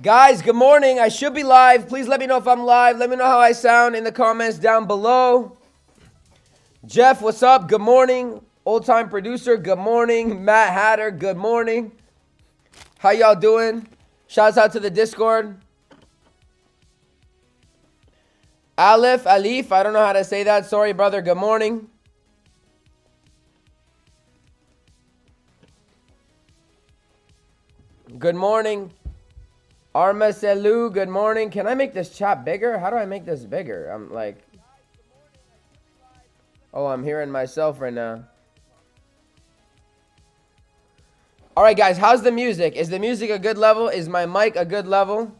Guys, good morning. I should be live. Please let me know if I'm live. Let me know how I sound in the comments down below. Jeff, what's up? Good morning. Old time producer, good morning. Matt Hatter, good morning. How y'all doing? Shouts out to the Discord. Alif, I don't know how to say that. Sorry, brother. Good morning. Good morning. Arma Selu, good morning. Can I make this chat bigger? How do I make this bigger? I'm like... Oh, I'm hearing myself right now. All right, guys. How's the music? Is the music a good level? Is my mic a good level?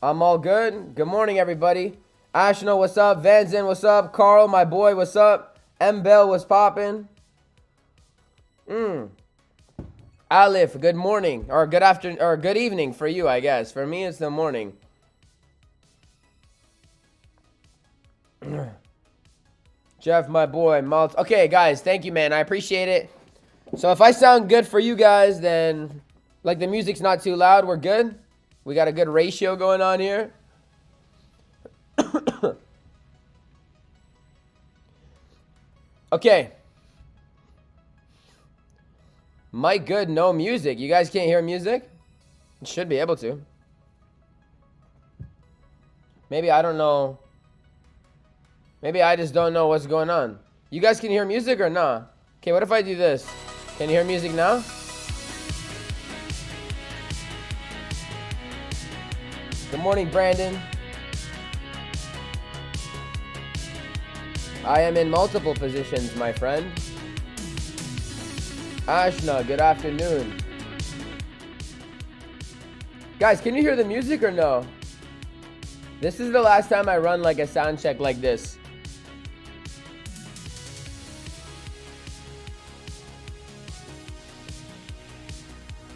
I'm all good. Good morning, everybody. Ashna, what's up? Vanzin, what's up? Carl, my boy, what's up? M. Bell, what's poppin'? Alif, good morning. Or good afternoon, or good evening for you, I guess. For me, it's the morning. Jeff, my boy, Malt. Okay, guys, thank you, man. I appreciate it. So if I sound good for you guys, then, like, the music's not too loud, we're good? We got a good ratio going on here. Okay. Mic good, no music. You guys can't hear music? You should be able to. Maybe I don't know. Maybe I just don't know what's going on. You guys can hear music or nah? Okay, what if I do this? Can you hear music now? Good morning, Brandon. I am in multiple positions, my friend. Ashna, good afternoon. Guys, can you hear the music or no? This is the last time I run like a sound check like this.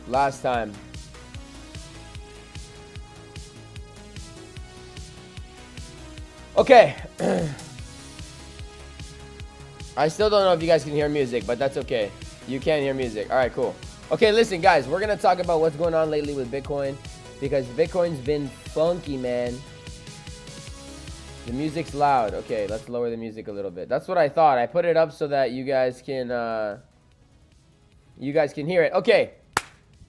Last time. Okay. I still don't know if you guys can hear music, but that's okay. You can hear music. All right, cool. Okay, listen, guys. We're going to talk about what's going on lately with Bitcoin. Because Bitcoin's been funky, man. The music's loud. Okay, let's lower the music a little bit. That's what I thought. I put it up so that you guys can hear it. Okay.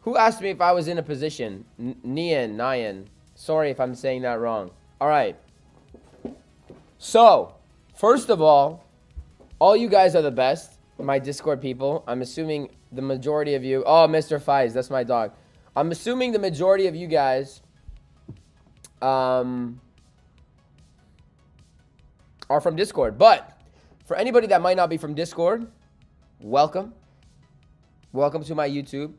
Who asked me if I was in a position? Nyan. Sorry if I'm saying that wrong. All right. So, first of all you guys are the best. My Discord people. I'm assuming the majority of you... Oh, Mr. Fies. That's my dog. I'm assuming the majority of you guys are from Discord. But for anybody that might not be from Discord, welcome. Welcome to my YouTube.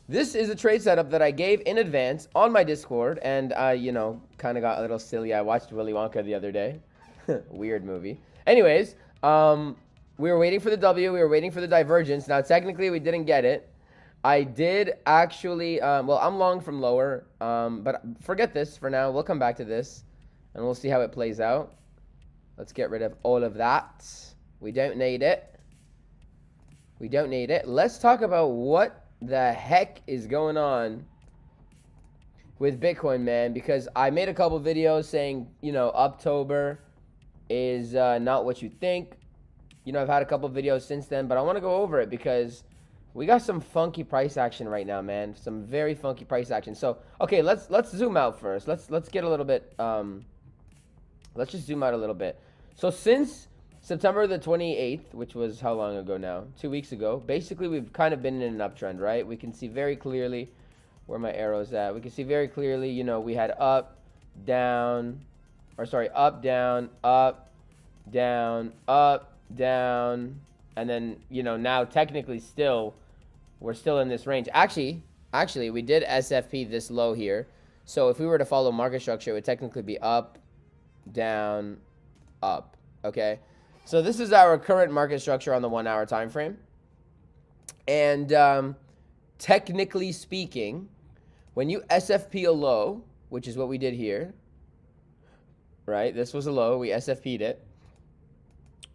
This is a trade setup that I gave in advance on my Discord. And I, kind of got a little silly. I watched Willy Wonka the other day. Weird movie. Anyways, we were waiting for the W. We were waiting for the divergence. Now, technically, we didn't get it. I did actually, well, I'm long from lower, but forget this for now. We'll come back to this, and we'll see how it plays out. Let's get rid of all of that. We don't need it. We don't need it. Let's talk about what the heck is going on with Bitcoin, man, because I made a couple videos saying, Uptober is not what you think. I've had a couple videos since then, but I want to go over it because we got some funky price action right now, man. Some very funky price action. So, okay, let's zoom out first. Let's get a little bit. Let's just zoom out a little bit. So since September the 28th, which was how long ago now? 2 weeks ago. Basically, we've kind of been in an uptrend, right? We can see very clearly where my arrow's at. We can see very clearly, we had up, down, up, down, and then, now technically we're still in this range. Actually, we did SFP this low here. So if we were to follow market structure, it would technically be up, down, up, okay? So this is our current market structure on the 1 hour time frame. And technically speaking, when you SFP a low, which is what we did here, right? This was a low. We SFP'd it.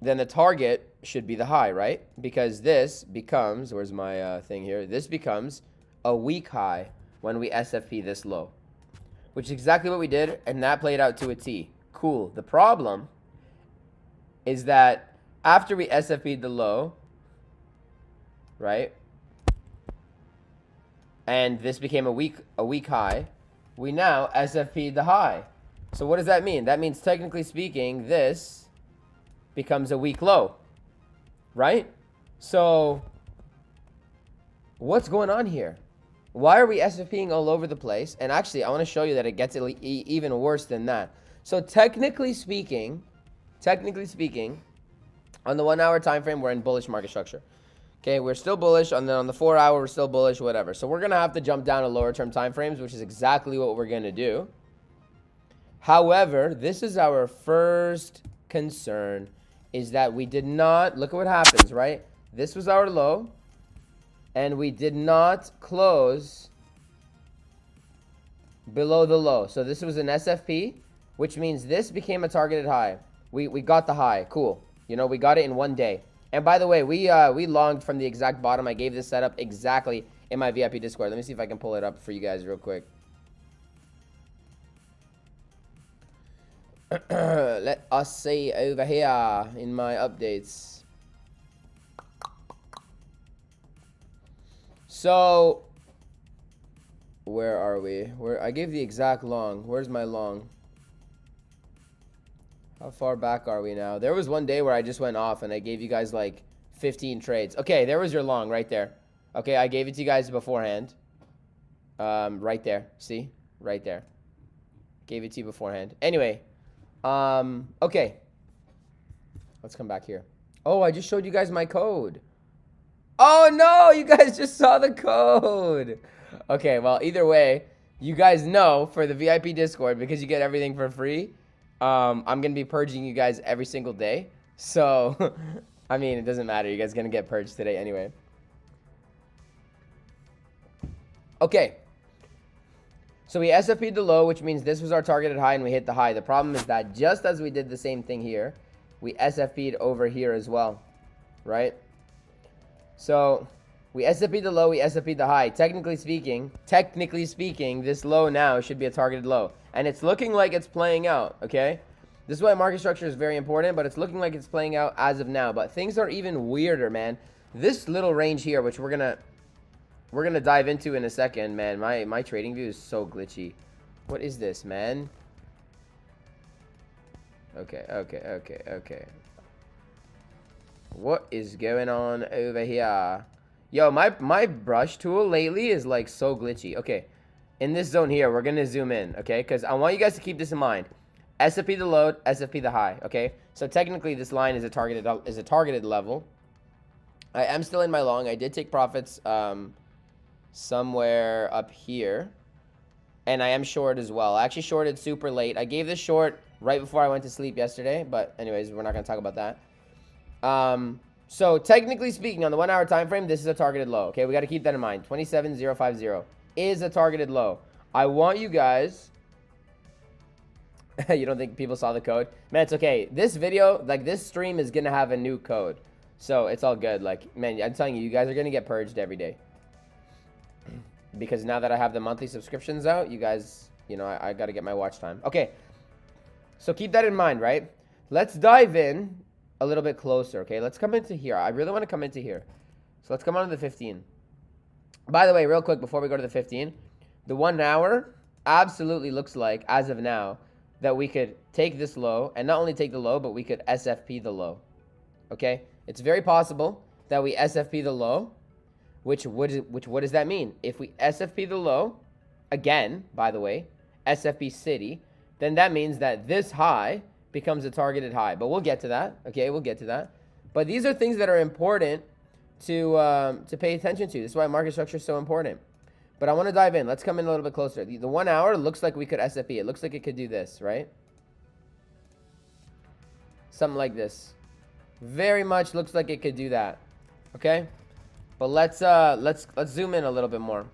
then the target should be the high, right? Because this becomes, where's my thing here? This becomes a weak high when we SFP this low, which is exactly what we did, and that played out to a T. Cool. The problem is that after we SFP'd the low, right, and this became a weak high, we now SFP'd the high. So what does that mean? That means, technically speaking, this becomes a weak low, right? So what's going on here? Why are we SFPing all over the place? And actually, I want to show you that it gets even worse than that. So technically speaking, on the 1 hour time frame, we're in bullish market structure. Okay, we're still bullish. On the 4 hour, we're still bullish, whatever. So we're gonna have to jump down to lower term time frames, which is exactly what we're gonna do. However, this is our first concern, is that we did not, look at what happens, right? This was our low, and we did not close below the low. So this was an SFP, which means this became a targeted high. We got the high. Cool. You know, we got it in 1 day. And by the way, we longed from the exact bottom. I gave this setup exactly in my VIP Discord. Let me see if I can pull it up for you guys real quick. Let us see over here in my updates. So, where are we? I gave the exact long. Where's my long? How far back are we now? There was 1 day where I just went off and I gave you guys like 15 trades. Okay, there was your long right there. Okay, I gave it to you guys beforehand. Right there. See? Right there. Gave it to you beforehand. Anyway, okay. Let's come back here. Oh, I just showed you guys my code. Oh no, you guys just saw the code. Okay, well, either way, you guys know for the VIP Discord, because you get everything for free, I'm going to be purging you guys every single day. So, I mean, it doesn't matter. You guys are going to get purged today anyway. Okay. So we SFP'd the low, which means this was our targeted high, and we hit the high. The problem is that just as we did the same thing here, we SFP'd over here as well, right? So we SFP'd the low, we SFP'd the high. Technically speaking, this low now should be a targeted low. And it's looking like it's playing out, okay? This is why market structure is very important, but it's looking like it's playing out as of now. But things are even weirder, man. This little range here, which we're gonna dive into in a second, man. My trading view is so glitchy. What is this, man? Okay. What is going on over here? Yo, my brush tool lately is like so glitchy. Okay, in this zone here, we're gonna zoom in, okay? Because I want you guys to keep this in mind. SFP the low, SFP the high, okay? So technically, this line is a targeted level. I am still in my long. I did take profits somewhere up here, and I am short as well. I actually shorted super late. I gave this short right before I went to sleep yesterday, but anyways, we're not gonna talk about that. So technically speaking, on the 1 hour time frame, this is a targeted low. Okay, we got to keep that in mind. 27050 is a targeted low. I want you guys. You don't think people saw the code? Man, it's okay. This video, like this stream, is gonna have a new code, so it's all good. Like, man, I'm telling you, you guys are gonna get purged every day, because now that I have the monthly subscriptions out, you guys, you know, I got to get my watch time. Okay, so keep that in mind, right? Let's dive in a little bit closer, okay? Let's come into here. I really want to come into here. So let's come on to the 15. By the way, real quick, before we go to the 15, the 1 hour absolutely looks like, as of now, that we could take this low, and not only take the low, but we could SFP the low, okay? It's very possible that we SFP the low, which what does that mean? If we SFP the low, again, by the way, SFP city, then that means that this high becomes a targeted high. But we'll get to that. Okay, we'll get to that. But these are things that are important to pay attention to. This is why market structure is so important. But I want to dive in. Let's come in a little bit closer. The 1 hour looks like we could SFP. It looks like it could do this, right? Something like this. Very much looks like it could do that. Okay? But let's zoom in a little bit more.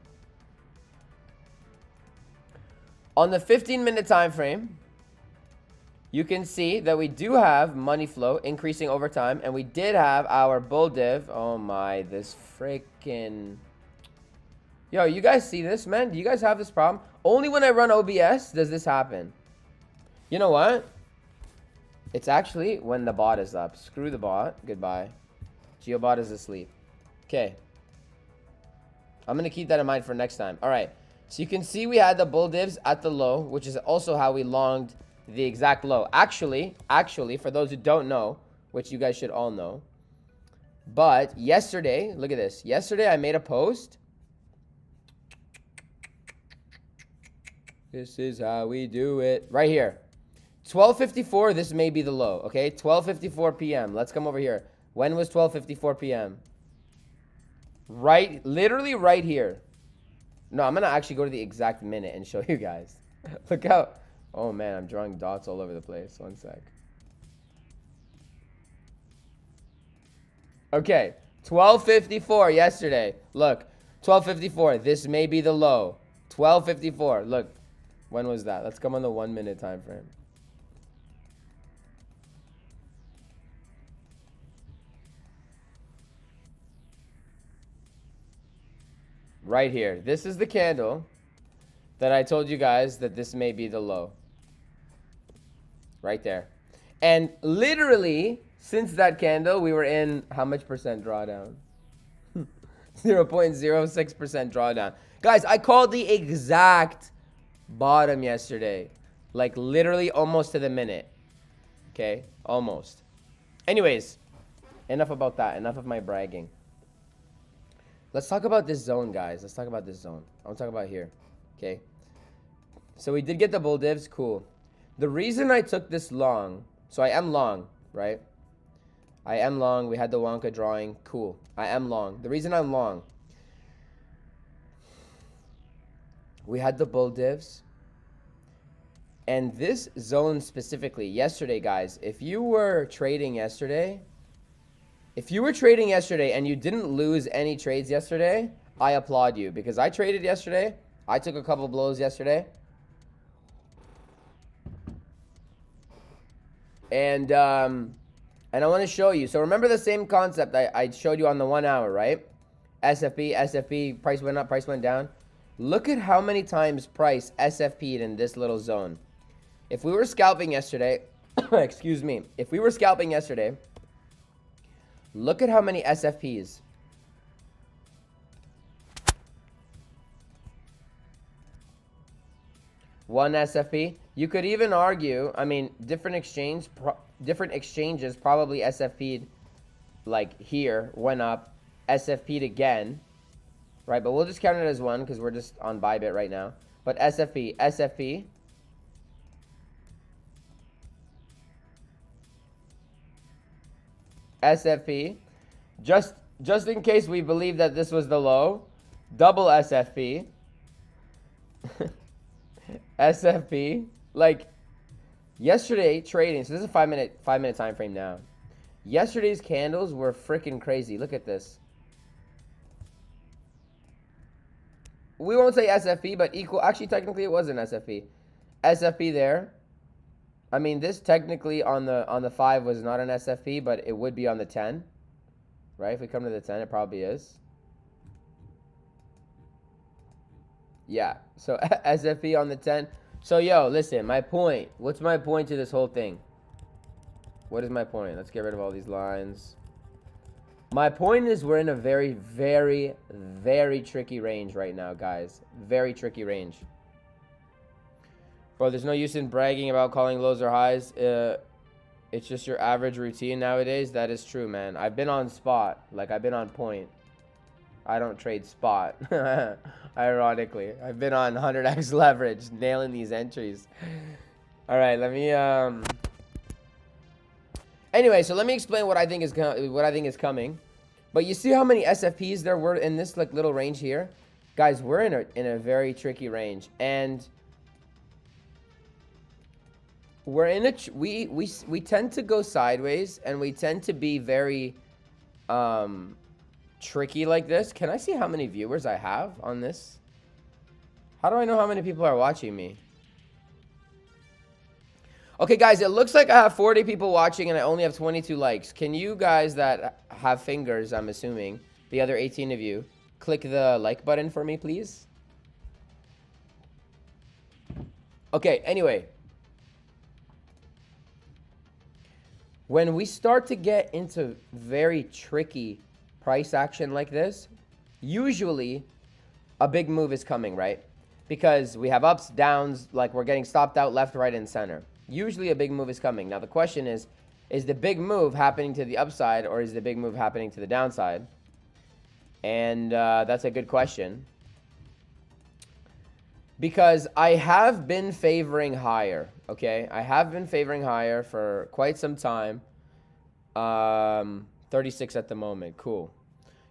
On the 15-minute time frame, you can see that we do have money flow increasing over time, and we did have our bull div. Oh my, this freaking... Yo, you guys see this, man? Do you guys have this problem? Only when I run OBS does this happen. You know what? It's actually when the bot is up. Screw the bot. Goodbye. GeoBot is asleep. Okay. I'm going to keep that in mind for next time. All right. So you can see we had the bull divs at the low, which is also how we longed the exact low. Actually, for those who don't know, which you guys should all know. But yesterday, look at this. Yesterday, I made a post. This is how we do it. Right here. 12:54, this may be the low, okay? 12:54 p.m. Let's come over here. When was 12:54 p.m.? Right, literally right here. No, I'm going to actually go to the exact minute and show you guys. Look how... Oh, man, I'm drawing dots all over the place. One sec. Okay, 12:54 yesterday. Look, 12:54. This may be the low. 12:54. Look. When was that? Let's come on the 1 minute time frame. Right here. This is the candle that I told you guys that this may be the low. Right there. And literally, since that candle, we were in how much percent drawdown? 0.06% drawdown. Guys, I called the exact bottom yesterday, like literally almost to the minute. Okay, almost. Anyways, enough about that. Enough of my bragging. Let's talk about this zone, guys. Let's talk about this zone. I want to talk about here. Okay, so we did get the bull divs. Cool. The reason I took this long, so I am long, right? I am long. We had the Wonka drawing. Cool. I am long. The reason I'm long, we had the bull divs. And this zone specifically, yesterday, guys, if you were trading yesterday and you didn't lose any trades yesterday, I applaud you. Because I traded yesterday. I took a couple blows yesterday. And I want to show you. So remember the same concept I showed you on the 1 hour, right? SFP, price went up, price went down. Look at how many times price SFP'd in this little zone. If we were scalping yesterday, excuse me, if we were scalping yesterday, look at how many SFPs. One SFP. You could even argue, I mean, different exchanges probably SFP'd like here, went up, SFP'd again, right? But we'll just count it as one because we're just on Bybit right now. But SFP, SFP. SFP. Just in case we believe that this was the low, double SFP. SFP. Like yesterday trading, so this is a 5 minute time frame now. Yesterday's candles were freaking crazy. Look at this. We won't say SFP, but equal. Actually, technically, it was an SFP. SFP there. I mean, this technically on the 5 was not an SFP, but it would be on the 10. Right? If we come to the 10, it probably is. Yeah. So SFP on the 10. So, yo, listen, my point. What's my point to this whole thing? What is my point? Let's get rid of all these lines. My point is we're in a very, very, very tricky range right now, guys. Very tricky range. Bro, there's no use in bragging about calling lows or highs. It's just your average routine nowadays. That is true, man. I've been on spot. Like, I've been on point. I don't trade spot. Ironically. I've been on 100x leverage, nailing these entries. All right, let me... Anyway, so let me explain what I think is coming. But you see how many SFPs there were in this like little range here? Guys, we're in a very tricky range. And... we're in a we tend to go sideways, and we tend to be very tricky like this. Can I see how many viewers I have on this? How do I know how many people are watching me? Okay, guys, it looks like I have 40 people watching and I only have 22 likes. Can you guys that have fingers, I'm assuming, the other 18 of you, click the like button for me, please? Okay, anyway. When we start to get into very tricky price action like this, usually a big move is coming, right? Because we have ups, downs, like we're getting stopped out left, right, and center. Usually a big move is coming. Now the question is the big move happening to the upside or is the big move happening to the downside? And that's a good question. Because I have been favoring higher, okay? I have been favoring higher for quite some time. 36 at the moment. Cool.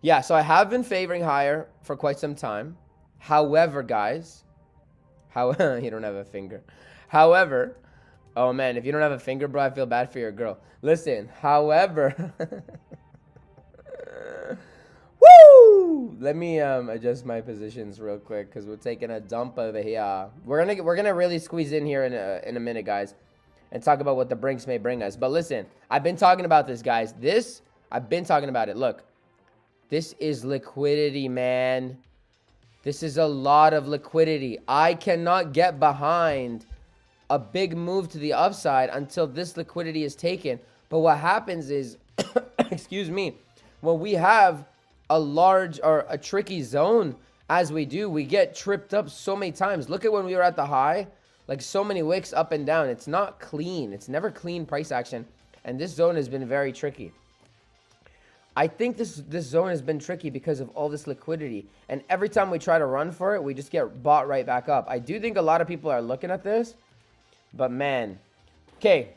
Yeah, so I have been favoring higher for quite some time. However, guys, you don't have a finger. However, oh man, if you don't have a finger, bro, I feel bad for your girl. Listen, however, woo! Let me adjust my positions real quick because we're taking a dump over here. We're gonna really squeeze in here in a minute, guys, and talk about what the brinks may bring us. But listen, I've been talking about this, guys. I've been talking about it. Look, this is liquidity, man. This is a lot of liquidity. I cannot get behind a big move to the upside until this liquidity is taken. But what happens is, excuse me, when we have a large or a tricky zone as we do, we get tripped up so many times. Look at when we were at the high, like so many wicks up and down. It's not clean. It's never clean price action. And this zone has been very tricky. I think this zone has been tricky because of all this liquidity. And every time we try to run for it, we just get bought right back up. I do think a lot of people are looking at this. But man. Okay.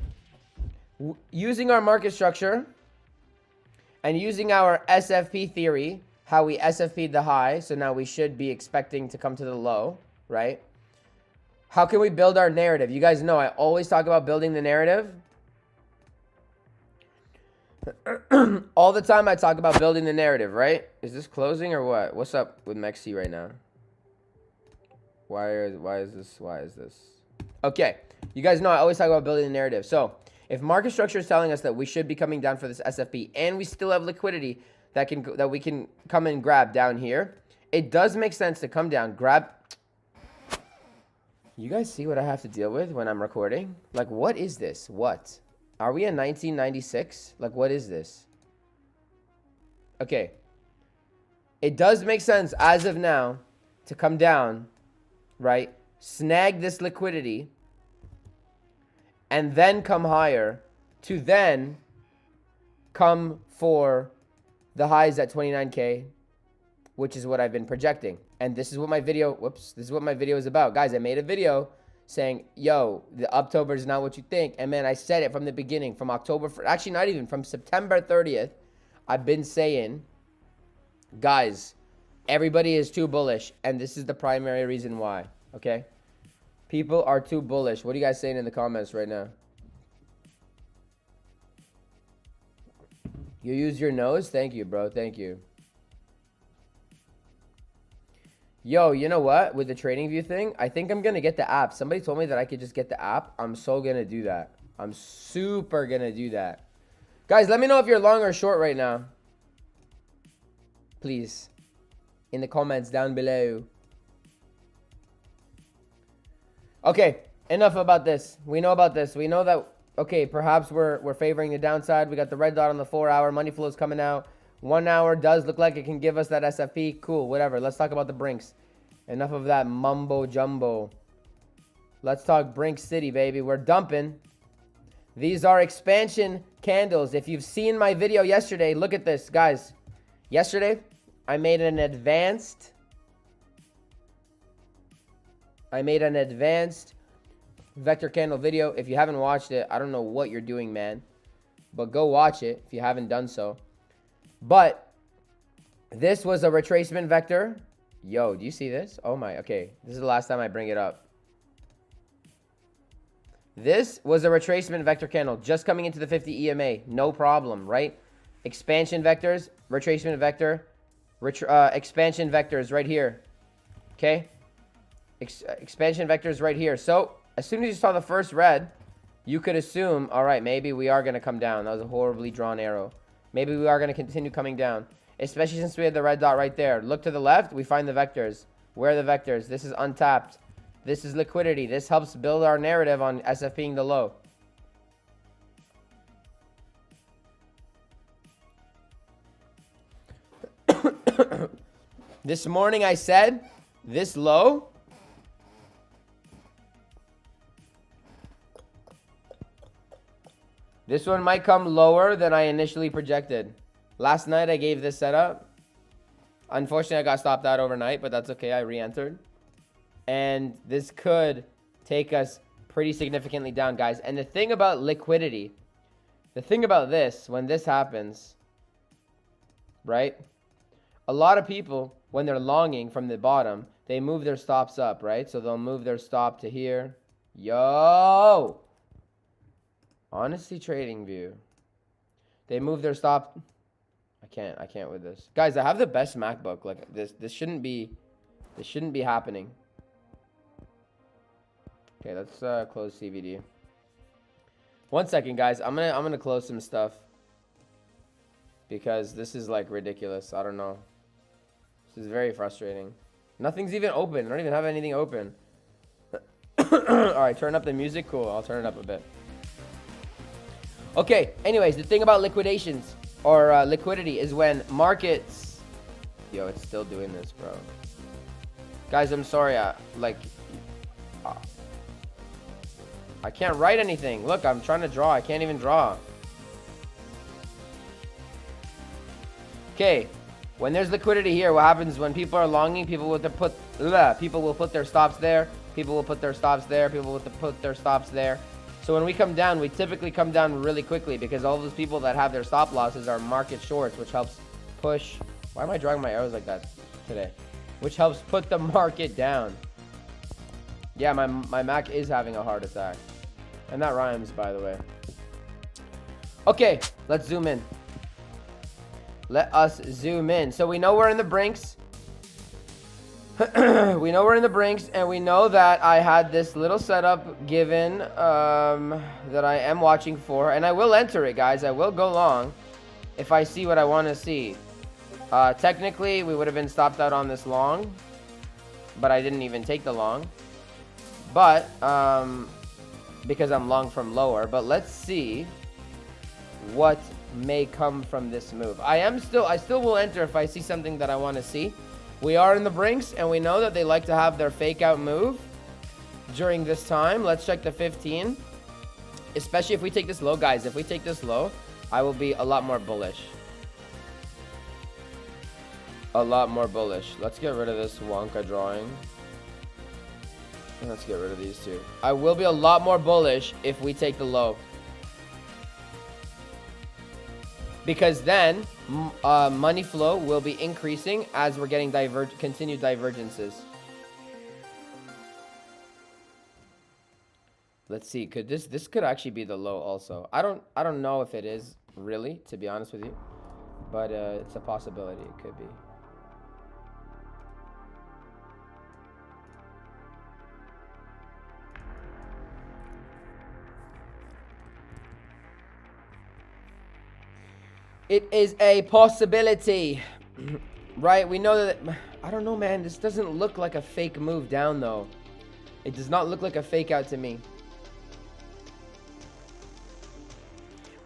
Using our market structure and using our SFP theory, how we SFP'd the high. So now we should be expecting to come to the low, right? How can we build our narrative? You guys know I always talk about building the narrative. All the time I talk about building the narrative, right? Is this closing or what? What's up with Mexi right now? Why is this? Okay. You guys know I always talk about building the narrative. So, if market structure is telling us that we should be coming down for this SFP and we still have liquidity that we can come and grab down here, it does make sense to come down, grab. You guys see what I have to deal with when I'm recording? Like, what is this? What? Are we in 1996? Like, what is this? Okay. It does make sense as of now to come down, right? Snag this liquidity and then come higher to then come for the highs at 29K, which is what I've been projecting. And this is what my video, this is what my video is about. Guys, I made a video saying, yo, the Uptober is not what you think. And man, I said it from the beginning, from October, actually not even, from September 30th, I've been saying, guys, everybody is too bullish. And this is the primary reason why, okay? People are too bullish. What are you guys saying in the comments right now? You use your nose? Thank you, bro. Thank you. Yo, you know what? With the TradingView thing, I think I'm going to get the app. Somebody told me that I could just get the app. I'm so going to do that. I'm super going to do that. Guys, let me know if you're long or short right now. Please. In the comments down below. Okay, enough about this. We know about this. We know that, okay, perhaps we're favoring the downside. We got the red dot on the 4-hour. Money flow is coming out. 1 hour does look like it can give us that SFP. Cool, whatever. Let's talk about the Brinks. Enough of that mumbo jumbo. Let's talk Brink City, baby. We're dumping. These are expansion candles. If you've seen my video yesterday, look at this, guys. Yesterday, I made an advanced vector candle video. If you haven't watched it, I don't know what you're doing, man. But go watch it if you haven't done so. But this was a retracement vector. Yo, do you see this? Oh my, okay. This is the last time I bring it up. This was a retracement vector candle just coming into the 50 EMA. No problem, right? Expansion vectors, retracement vector, expansion vectors right here. Okay? Expansion vectors right here. So, as soon as you saw the first red, you could assume, all right, maybe we are going to come down. That was a horribly drawn arrow. Maybe we are going to continue coming down, especially since we had the red dot right there. Look to the left, we find the vectors. Where are the vectors? This is untapped. This is liquidity. This helps build our narrative on SF being the low. This morning I said this low this one might come lower than I initially projected. Last night I gave this setup. Unfortunately, I got stopped out overnight, but that's okay. I re-entered. And this could take us pretty significantly down, guys. And the thing about liquidity, the thing about this, when this happens, right? A lot of people, when they're longing from the bottom, they move their stops up, right? So they'll move their stop to here. Yo! Honesty trading view. They move their stop. I can't with this. Guys, I have the best MacBook. Like this shouldn't be happening. Okay, let's close CVD. 1 second, guys. I'm gonna close some stuff because this is like ridiculous. I don't know. This is very frustrating. Nothing's even open. I don't even have anything open. All right, turn up the music. Cool. I'll turn it up a bit. Okay. Anyways, the thing about liquidations or liquidity is when markets. Yo, it's still doing this, bro. Guys, I'm sorry. I can't write anything. Look, I'm trying to draw. I can't even draw. Okay. When there's liquidity here, what happens when people are longing? People will put their stops there. People will put their stops there. People will put their stops there. So when we come down, we typically come down really quickly because all those people that have their stop losses are market shorts, which helps push. Why am I drawing my arrows like that today? Which helps put the market down. Yeah, my Mac is having a heart attack. And that rhymes, by the way. Okay, let's zoom in. Let us zoom in. So we know we're in the Brinks. We know we're in the Brinks, and we know that I had this little setup given that I am watching for. And I will enter it, guys. I will go long if I see what I want to see. Technically, we would have been stopped out on this long, but I didn't even take the long. But, because I'm long from lower. But let's see what may come from this move. I still will enter if I see something that I want to see. We are in the Brinks, and we know that they like to have their fake out move during this time. Let's check the 15. Especially if we take this low, guys. If we take this low, I will be a lot more bullish. A lot more bullish. Let's get rid of this Wonka drawing. And let's get rid of these two. I will be a lot more bullish if we take the low. Because then money flow will be increasing as we're getting continued divergences. Let's see. Could this could actually be the low also? I don't know if it is really, to be honest with you, but it's a possibility. It could be. It is a possibility, right? We know that, I don't know, man. This doesn't look like a fake move down, though. It does not look like a fake out to me.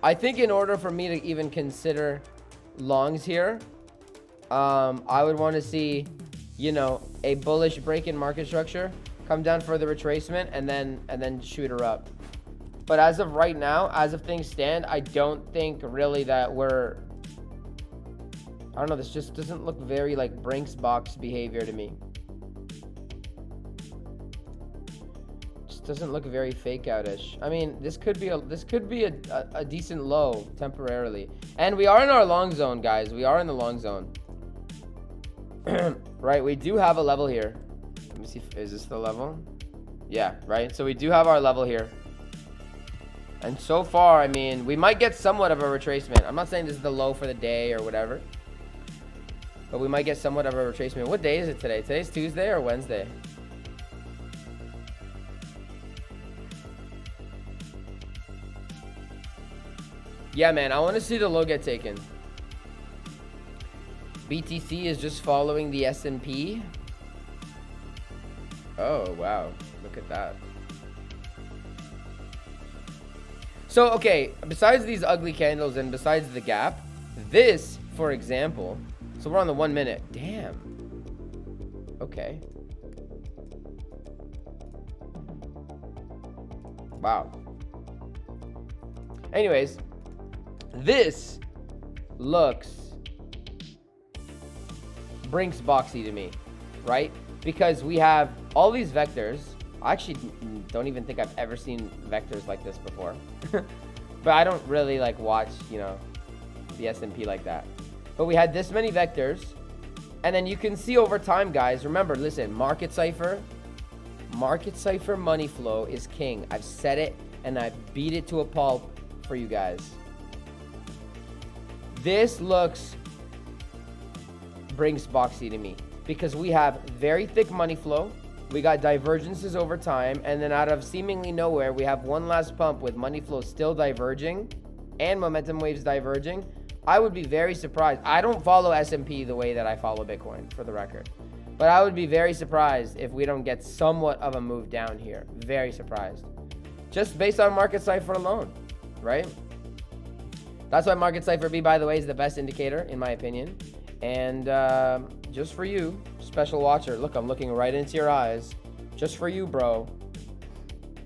I think in order for me to even consider longs here, I would want to see, you know, a bullish break in market structure, come down for the retracement, and then shoot her up. But as of right now, as of things stand, I don't think really that we're... I don't know, this just doesn't look very like Brinks box behavior to me. Just doesn't look very fake out-ish. I mean, this could be a decent low temporarily. And we are in our long zone, guys. We are in the long zone. Right, we do have a level here. Let me see, is this the level? Yeah, right? So we do have our level here. And so far, I mean, we might get somewhat of a retracement. I'm not saying this is the low for the day or whatever, but we might get somewhat of a retracement. What day is it today? Today's Tuesday or Wednesday? Yeah, man, I want to see the low get taken. BTC is just following the S&P. Oh, wow. Look at that. So, okay, besides these ugly candles and besides the gap, this, for example, so we're on the 1 minute. Damn. Okay. Wow. Anyways, this looks Brinks boxy to me, right? Because we have all these vectors. I actually don't even think I've ever seen vectors like this before. But I don't really like watch, you know, the S&P like that. But we had this many vectors. And then you can see over time, guys, remember, listen, market cipher money flow is king. I've said it and I beat it to a pulp for you guys. This looks Brinks boxy to me because we have very thick money flow. We got divergences over time, and then out of seemingly nowhere, we have one last pump with money flow still diverging and momentum waves diverging. I would be very surprised. I don't follow S&P the way that I follow Bitcoin, for the record. But I would be very surprised if we don't get somewhat of a move down here. Very surprised. Just based on market cipher alone, right? That's why market cipher B, by the way, is the best indicator, in my opinion. And just for you, special watcher, look, I'm looking right into your eyes. Just for you, bro.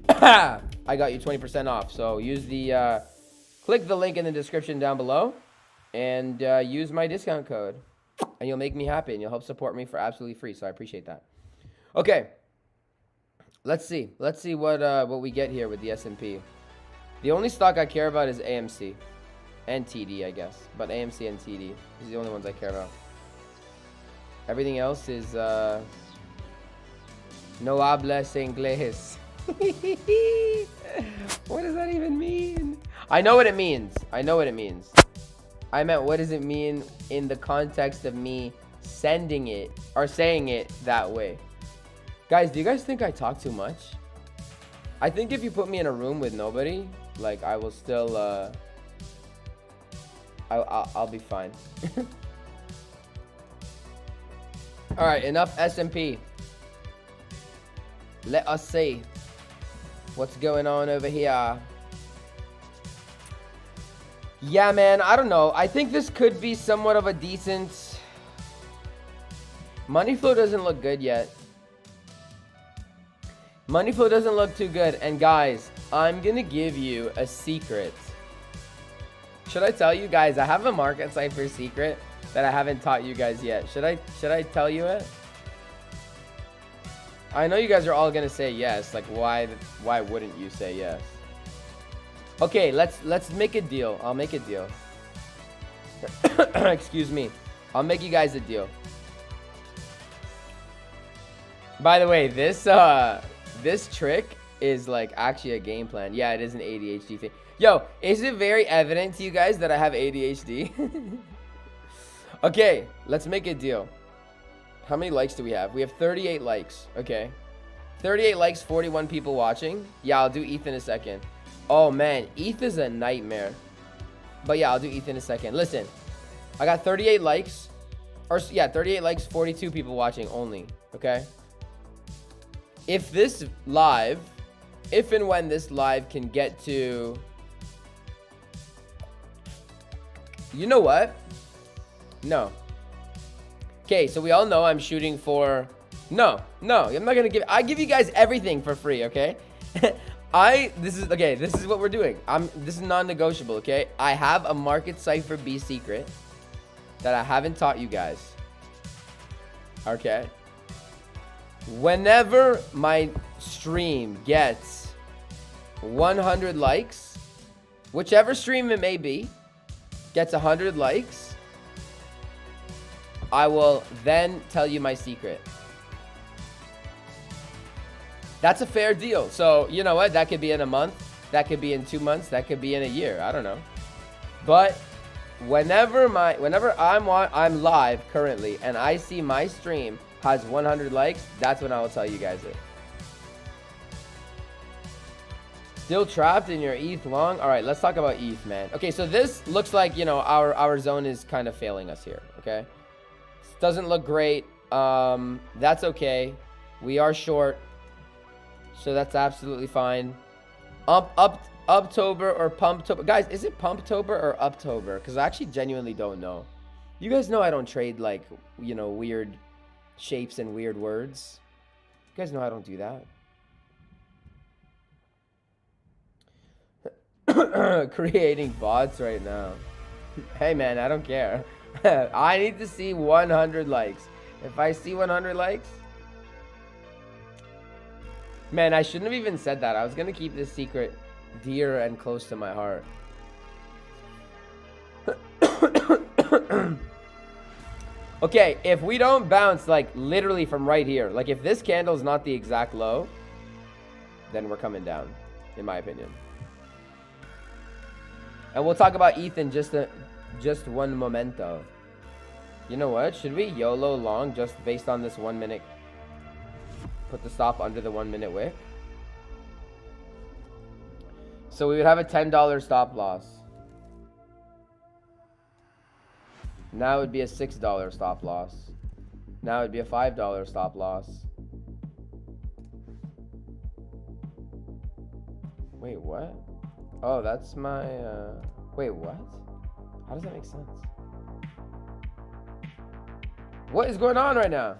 I got you 20% off. So use the, click the link in the description down below and use my discount code. And you'll make me happy and you'll help support me for absolutely free. So I appreciate that. Okay. Let's see. Let's see what we get here with the S&P. The only stock I care about is AMC. And TD, I guess. But AMC and TD is the only ones I care about. Everything else is no hablas inglés. What does that even mean? I know what it means. I know what it means. I meant, what does it mean in the context of me sending it or saying it that way? Guys, do you guys think I talk too much? I think if you put me in a room with nobody, like, I will still I'll be fine. All right, enough S&P. Let us see what's going on over here. Yeah, man, I don't know. I think this could be somewhat of a decent... Money flow doesn't look good yet. Money flow doesn't look too good. And guys, I'm going to give you a secret. Should I tell you guys? I have a market cipher secret that I haven't taught you guys yet. Should I tell you it? I know you guys are all gonna say yes. Like, why wouldn't you say yes? Okay, let's make a deal. I'll make a deal. Excuse me. I'll make you guys a deal. By the way, this trick is like actually a game plan. Yeah, it is an ADHD thing. Yo, is it very evident to you guys that I have ADHD? Okay, let's make a deal. How many likes do we have? We have 38 likes. Okay. 38 likes, 41 people watching. Yeah, I'll do ETH in a second. Oh, man. ETH is a nightmare. But yeah, I'll do ETH in a second. Listen, I got 38 likes. Or yeah, 38 likes, 42 people watching only. Okay. If this live, if and when this live can get to... You know what? No. Okay, so we all know I'm shooting for... No, I'm not gonna give... I give you guys everything for free, okay? This is what we're doing. This is non-negotiable, okay? I have a market cipher B secret that I haven't taught you guys. Okay? Whenever my stream gets 100 likes, whichever stream it may be, gets 100 likes, I will then tell you my secret. That's a fair deal. So, you know what? That could be in a month. That could be in 2 months. That could be in a year. I don't know. But whenever I'm live currently and I see my stream has 100 likes, that's when I will tell you guys it. Still trapped in your ETH long? All right, let's talk about ETH, man. Okay, so this looks like, you know, our zone is kind of failing us here, okay? This doesn't look great. That's okay. We are short, so that's absolutely fine. Uptober or Pumptober. Guys, is it Pumptober or Uptober? Because I actually genuinely don't know. You guys know I don't trade, like, you know, weird shapes and weird words. You guys know I don't do that. Creating bots right now. Hey man, I don't care. I need to see 100 likes. If I see 100 likes, man, I shouldn't have even said that. I was gonna keep this secret dear and close to my heart. Okay, if we don't bounce, like, literally from right here, like, if this candle is not the exact low, then we're coming down, in my opinion. And we'll talk about ETH in just one momento. You know what? Should we YOLO long just based on this 1 minute? Put the stop under the 1 minute wick. So we would have a $10 stop loss. Now it would be a $6 stop loss. Now it would be a $5 stop loss. Wait, what? Oh, that's my, wait, what? How does that make sense? What is going on right now?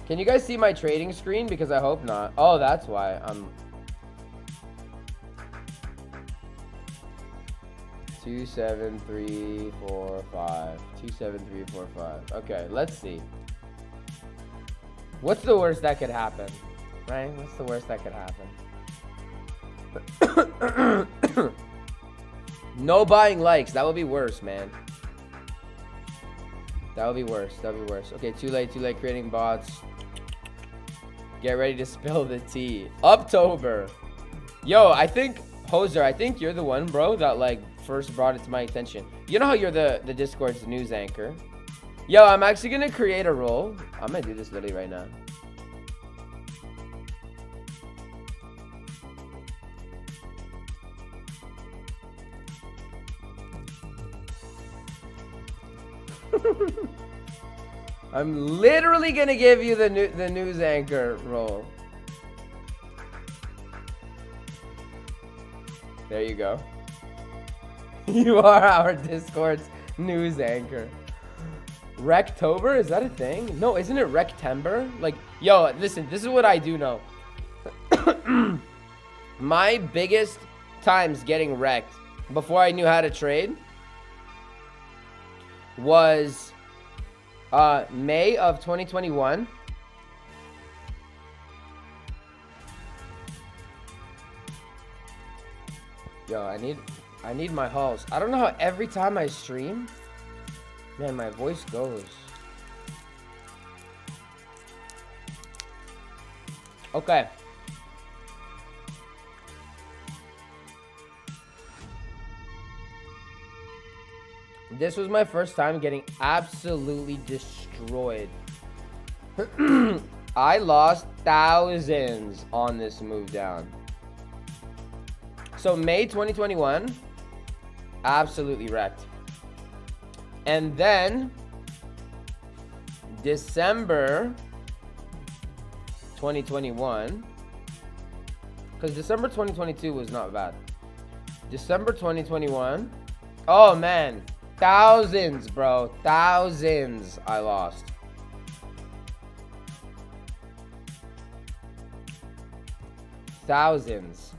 Can you guys see my trading screen? Because I hope not. Oh, that's why I'm... 2, 7, 3, 4, 5. 2, 7, 3, 4, 5. Okay, let's see. What's the worst that could happen? Right? What's the worst that could happen? No buying likes. That would be worse, man. That would be worse. That would be worse. Okay, too late creating bots. Get ready to spill the tea. Uptober. Yo, I think, Hoser, I think you're the one, bro, that, like, first brought it to my attention. You know how you're the Discord's news anchor? Yo, I'm actually going to create a role. I'm going to do this literally right now. I'm literally gonna give you the news anchor role. There you go. You are our Discord's news anchor. Rectober? Is that a thing? No, isn't it Rectember? Like, yo, listen, this is what I do know. My biggest times getting wrecked before I knew how to trade was May of 2021. Yo, I need my halls. I don't know how every time I stream, man, my voice goes. Okay. This was my first time getting absolutely destroyed. I lost thousands on this move down. So May 2021, absolutely wrecked. And then December 2021, because December 2022 was not bad. December 2021, oh man. Thousands, bro. Thousands I lost. Thousands.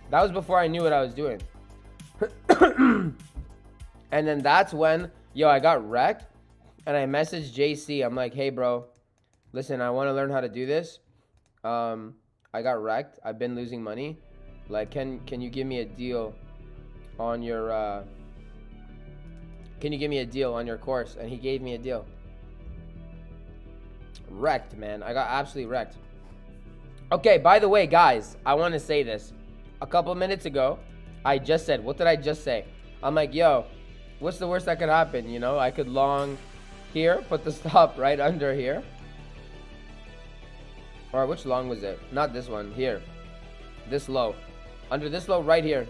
That was before I knew what I was doing. And then that's when, yo, I got wrecked. And I messaged JC. I'm like, hey, bro. Listen, I want to learn how to do this. I got wrecked. I've been losing money. Like, can you give me a deal on your... Can you give me a deal on your course? And he gave me a deal. Wrecked, man. I got absolutely wrecked. Okay, by the way, guys, I want to say this. A couple minutes ago, I just said, what did I just say? I'm like, yo, what's the worst that could happen? You know, I could long here, put the stop right under here. Or which long was it? Not this one. Here. This low. Under this low right here.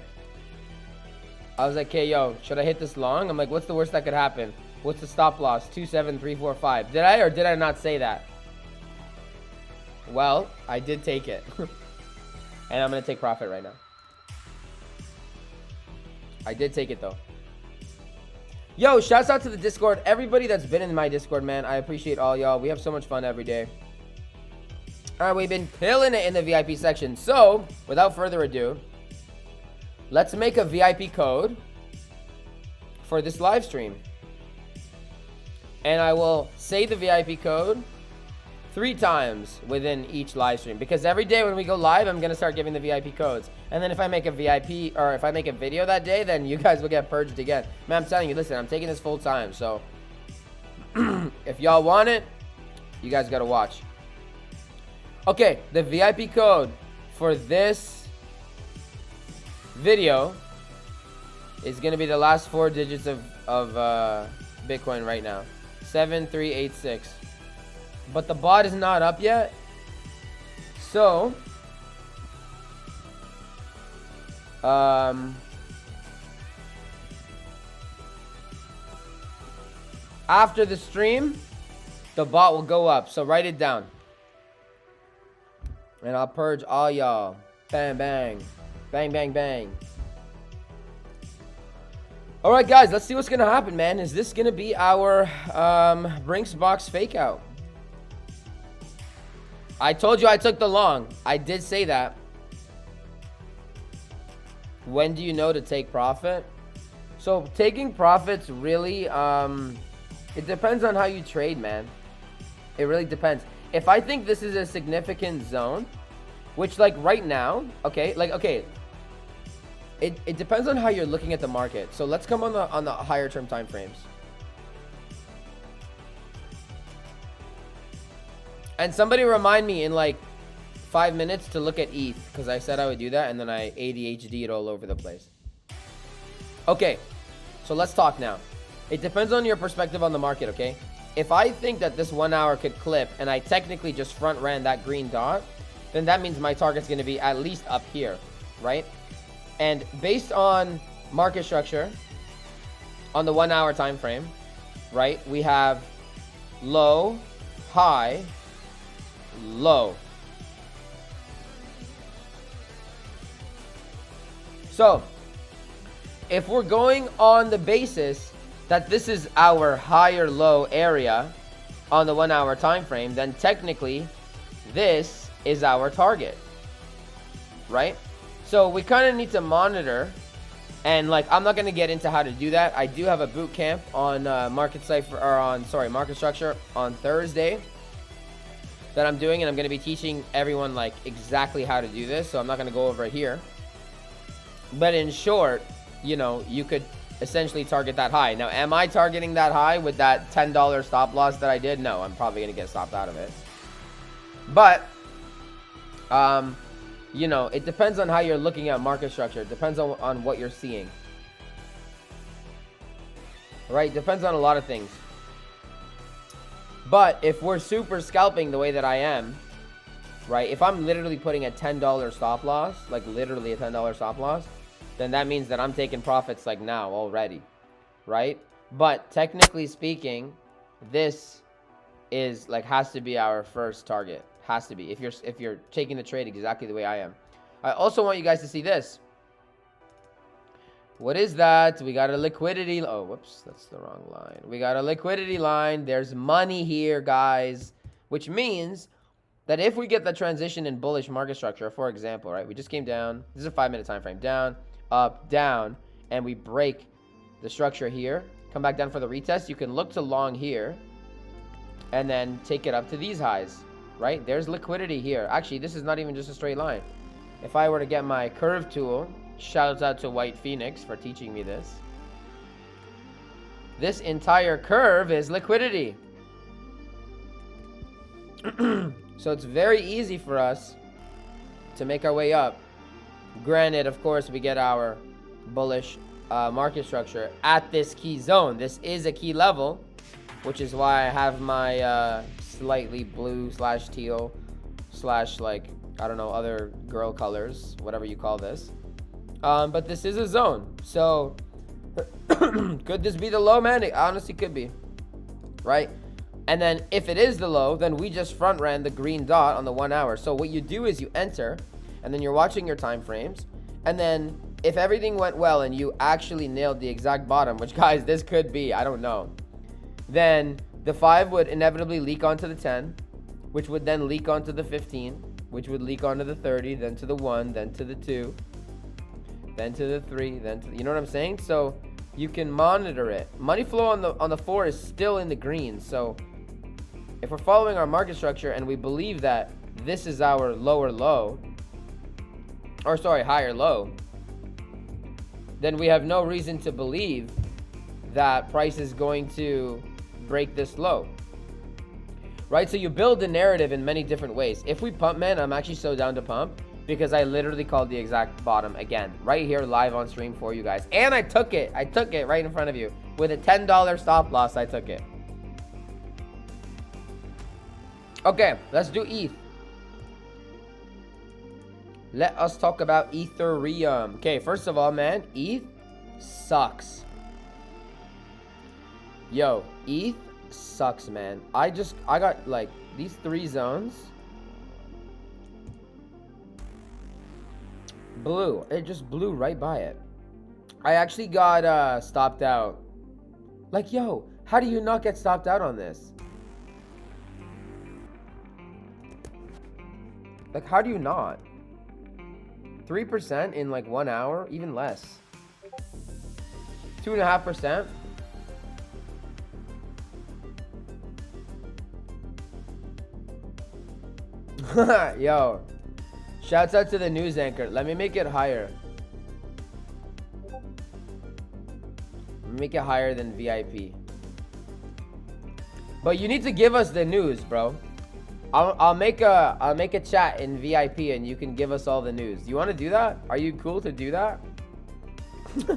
I was like, hey, yo, should I hit this long? I'm like, what's the worst that could happen? What's the stop loss? 27345. Did I or did I not say that? Well, I did take it. And I'm going to take profit right now. I did take it, though. Yo, shouts out to the Discord. Everybody that's been in my Discord, man. I appreciate all y'all. We have so much fun every day. All right, we've been killing it in the VIP section. So, without further ado, let's make a VIP code for this live stream. And I will say the VIP code 3 times within each live stream. Because every day when we go live, I'm going to start giving the VIP codes. And then if I make a VIP, or if I make a video that day, then you guys will get purged again. Man, I'm telling you, listen, I'm taking this full time. So, if y'all want it, you guys got to watch. Okay, the VIP code for this video is going to be the last 4 digits of Bitcoin right now. 7386. But the bot is not up yet. So, after the stream, the bot will go up. So write it down. And I'll purge all y'all. Bang, bang. Bang, bang, bang. Alright, guys. Let's see what's going to happen, man. Is this going to be our Brinks box fake out? I told you I took the long. I did say that. When do you know to take profit? So, taking profits really, it depends on how you trade, man. It really depends. If I think this is a significant zone, which like right now, okay, like, okay, it depends on how you're looking at the market. So let's come on the higher term time frames. And somebody remind me in like 5 minutes to look at ETH, because I said I would do that, and then I ADHD'd all over the place. Okay, so let's talk now. It depends on your perspective on the market, okay? If I think that this 1 hour could clip, and I technically just front ran that green dot, then that means my target's going to be at least up here, right? And based on market structure, on the 1 hour time frame, right, we have low, high, low. So, if we're going on the basis that this is our higher low area on the 1 hour time frame, then technically this is our target, right? So we kind of need to monitor, and like I'm not going to get into how to do that. I do have a boot camp on market structure on Thursday that I'm doing, and I'm going to be teaching everyone like exactly how to do this. So I'm not going to go over it here. But in short, you know, you could essentially target that high. Now, am I targeting that high with that $10 stop loss that I did? No, I'm probably going to get stopped out of it. But, you know, it depends on how you're looking at market structure. It depends on what you're seeing. Right? Depends on a lot of things. But if we're super scalping the way that I am, right? If I'm literally putting a $10 stop loss, like literally a $10 stop loss, then that means that I'm taking profits like now already, right? But technically speaking, this is like has to be our first target. Has to be if you're taking the trade exactly the way I am. I also want you guys to see this. What is that? We got a liquidity. Oh, whoops, that's the wrong line. We got a liquidity line. There's money here, guys, which means that if we get the transition in bullish market structure, for example, right? We just came down. This is a 5-minute time frame. Down, up, down, and we break the structure here. Come back down for the retest. You can look to long here and then take it up to these highs, right? There's liquidity here. Actually, this is not even just a straight line. If I were to get my curve tool, shout out to White Phoenix for teaching me this. This entire curve is liquidity. So it's very easy for us to make our way up. Granted, of course, we get our bullish market structure at this key zone. This is a key level, which is why I have my slightly blue / teal slash like, I don't know, other girl colors, whatever you call this. But this is a zone. So could this be the low, man? It honestly could be, right? And then if it is the low, then we just front ran the green dot on the 1 hour. So what you do is you enter, and then you're watching your time frames. And then if everything went well and you actually nailed the exact bottom, which guys, this could be, I don't know, then the 5 would inevitably leak onto the 10, which would then leak onto the 15, which would leak onto the 30, then to the 1, then to the 2, then to the 3, then to the, you know what I'm saying? So you can monitor it. Money flow on the 4 is still in the green. So if we're following our market structure and we believe that this is our lower low, or sorry, higher low, then we have no reason to believe that price is going to break this low, right? So you build the narrative in many different ways. If we pump, man, I'm actually so down to pump because I literally called the exact bottom again, right here live on stream for you guys. And I took it right in front of you with a $10 stop loss. I took it. Okay, let's do ETH. Let us talk about Ethereum. Okay, first of all, man, ETH sucks. Yo, ETH sucks, man. I got like these 3 zones. Blew. It just blew right by it. I actually got stopped out. Like, yo, how do you not get stopped out on this? Like, how do you not? 3% in like 1 hour, even less. 2.5%. Yo, shouts out to the news anchor. Let me make it higher. Make it higher than VIP. But you need to give us the news, bro. I'll make a chat in VIP and you can give us all the news. You want to do that? Are you cool to do that?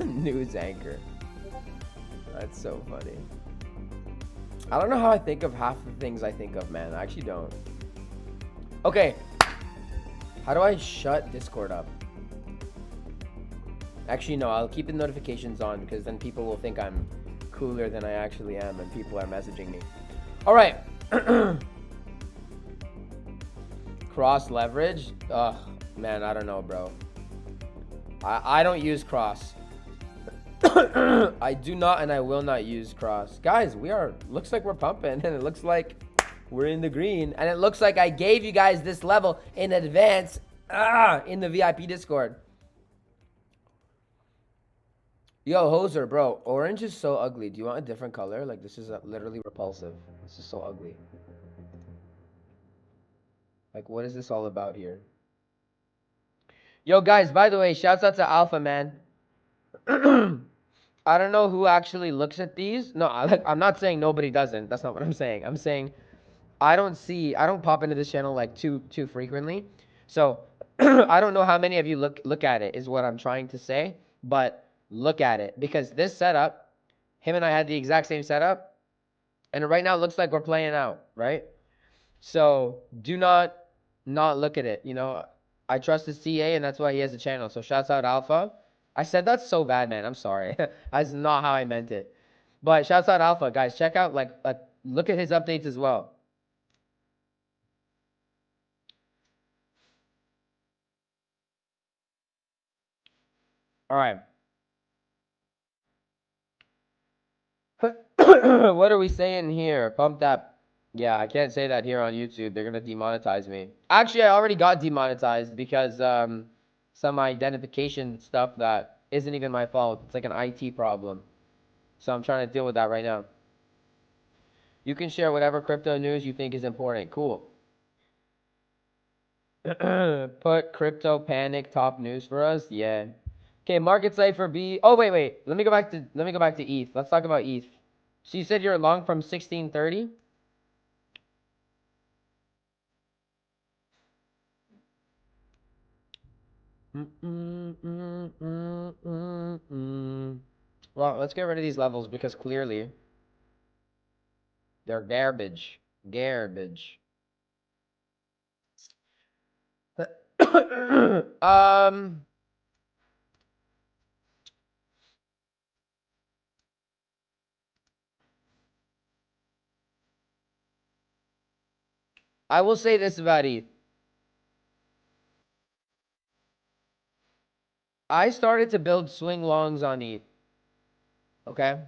News anchor. That's so funny. I don't know how I think of half the things I think of, man. I actually don't. Okay. How do I shut Discord up? Actually, no. I'll keep the notifications on because then people will think I'm cooler than I actually am and people are messaging me. All right. Cross leverage? Ugh, man, I don't know, bro. I don't use cross. I do not and I will not use cross. Guys, looks like we're pumping and it looks like we're in the green. And it looks like I gave you guys this level in advance in the VIP Discord. Yo, Hoser, bro, orange is so ugly. Do you want a different color? Like, this is literally repulsive. This is so ugly. Like, what is this all about here? Yo, guys, by the way, shouts out to Alpha, man. I don't know who actually looks at these. No, I'm not saying nobody doesn't. That's not what I'm saying. I'm saying I don't pop into this channel like too frequently. So I don't know how many of you look at it is what I'm trying to say. But look at it because this setup, him and I had the exact same setup. And right now it looks like we're playing out, right? So do not look at it. You know, I trust the CA and that's why he has a channel. So shouts out Alpha. I said that's so bad, man. I'm sorry. That's not how I meant it. But shouts out Alpha, guys. Check out look at his updates as well. All right. What are we saying here? Pump that. Yeah, I can't say that here on YouTube. They're gonna demonetize me. Actually, I already got demonetized because some identification stuff that isn't even my fault. It's like an IT problem. So I'm trying to deal with that right now. You can share whatever crypto news you think is important. Cool. Put crypto panic top news for us. Yeah. Okay, market Cipher B. Oh wait. Let me go back to ETH. Let's talk about ETH. So you said you're long from 1630? Well, let's get rid of these levels because clearly they're garbage. Garbage. I will say this about ETH. I started to build swing longs on ETH. Okay?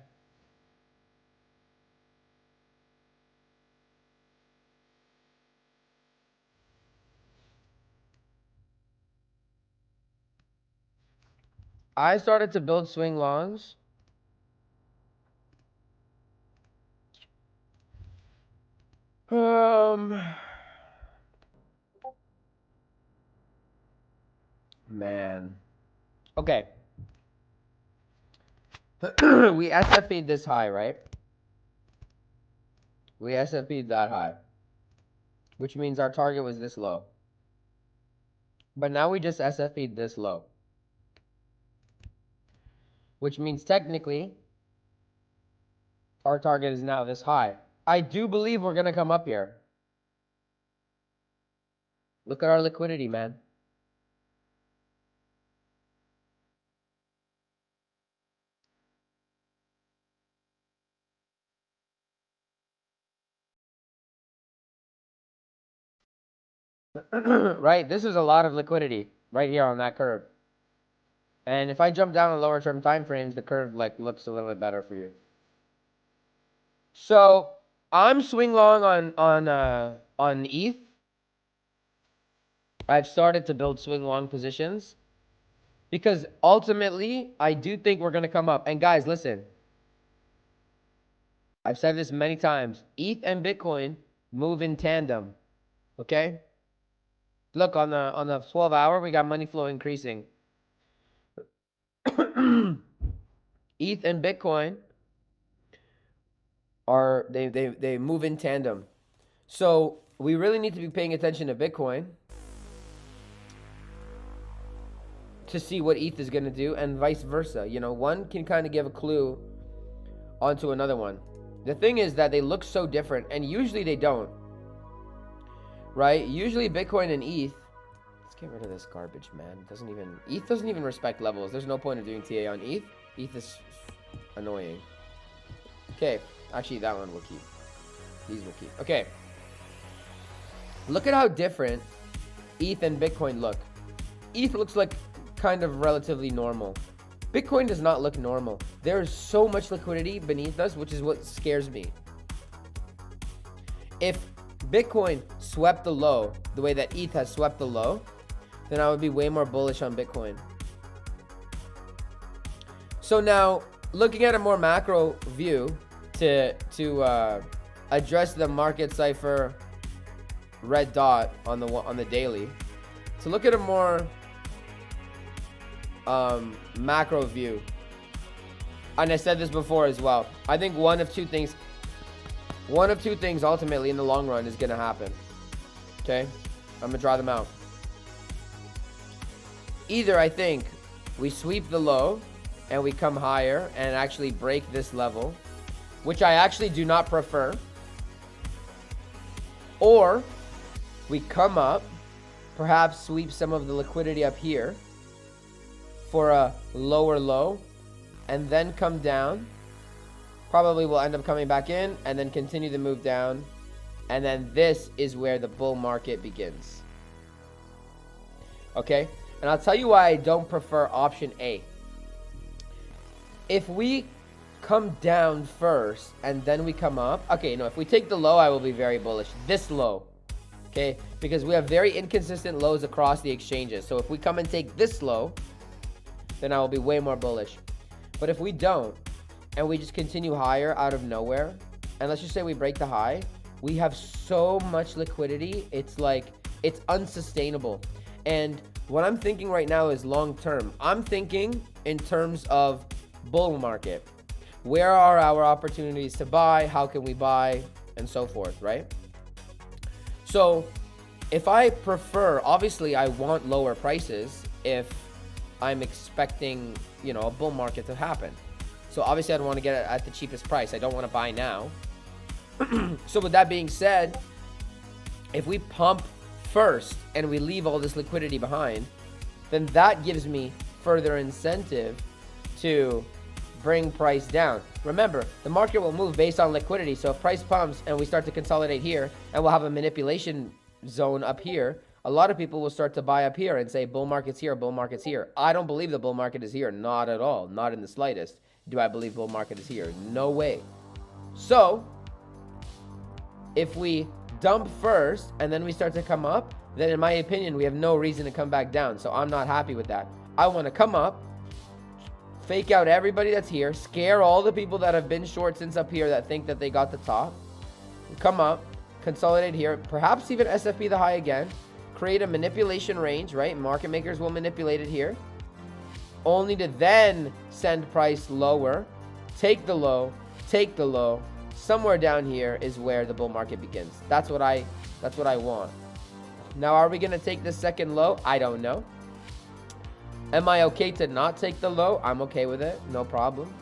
I started to build swing longs. Man. Okay. We SFP'd this high, right? We SFP'd that high. Which means our target was this low. But now we just SFP'd this low. Which means technically, our target is now this high. I do believe we're going to come up here. Look at our liquidity, man. Right? This is a lot of liquidity right here on that curve. And if I jump down on lower term time frames, the curve like looks a little bit better for you. So I'm swing long on ETH. I've started to build swing long positions because ultimately I do think we're gonna come up. And guys, listen. I've said this many times. ETH and Bitcoin move in tandem. Okay? Look on the 12-hour, we got money flow increasing. ETH and Bitcoin are they move in tandem. So we really need to be paying attention to Bitcoin to see what ETH is going to do, and vice versa. You know, one can kind of give a clue onto another one. The thing is that they look so different, and usually they don't. Right? Usually Bitcoin and ETH. Let's get rid of this garbage, man. ETH doesn't even respect levels. There's no point of doing TA on ETH. ETH is annoying. Okay. Actually, that one will keep. These will keep. Okay. Look at how different ETH and Bitcoin look. ETH looks like kind of relatively normal. Bitcoin does not look normal. There is so much liquidity beneath us, which is what scares me. If Bitcoin swept the low the way that ETH has swept the low, then I would be way more bullish on Bitcoin. So now, looking at a more macro view to address the market cipher red dot on the daily, to look at a more macro view, and I said this before as well, I think one of two things ultimately in the long run is going to happen. Okay? I'm going to draw them out. Either I think we sweep the low and we come higher and actually break this level, which I actually do not prefer, or we come up, perhaps sweep some of the liquidity up here for a lower low, and then come down. Probably will end up coming back in and then continue to move down. And then this is where the bull market begins. Okay? And I'll tell you why I don't prefer option A. If we come down first and then we come up. Okay, no, if we take the low, I will be very bullish. This low. Okay? Because we have very inconsistent lows across the exchanges. So if we come and take this low, then I will be way more bullish. But if we don't, and we just continue higher out of nowhere, and let's just say we break the high, we have so much liquidity, it's like, it's unsustainable. And what I'm thinking right now is long term. I'm thinking in terms of bull market. Where are our opportunities to buy? How can we buy? And so forth, right? So if I prefer, obviously I want lower prices if I'm expecting, you know, a bull market to happen. So obviously I don't want to get it at the cheapest price. I don't want to buy now. So with that being said, if we pump first and we leave all this liquidity behind, then that gives me further incentive to bring price down. Remember, the market will move based on liquidity. So if price pumps and we start to consolidate here and we'll have a manipulation zone up here, a lot of people will start to buy up here and say bull market's here, bull market's here. I don't believe the bull market is here. Not at all. Not in the slightest. Do I believe bull market is here? No way. So if we dump first and then we start to come up, then in my opinion, we have no reason to come back down. So I'm not happy with that. I want to come up, fake out everybody that's here, scare all the people that have been short since up here that think that they got the top, come up, consolidate here, perhaps even SFP the high again, create a manipulation range, right? Market makers will manipulate it here, only to then send price lower, take the low, somewhere down here is where the bull market begins. That's what I want. Now, are we going to take the second low? I don't know. Am I okay to not take the low? I'm okay with it. No problem.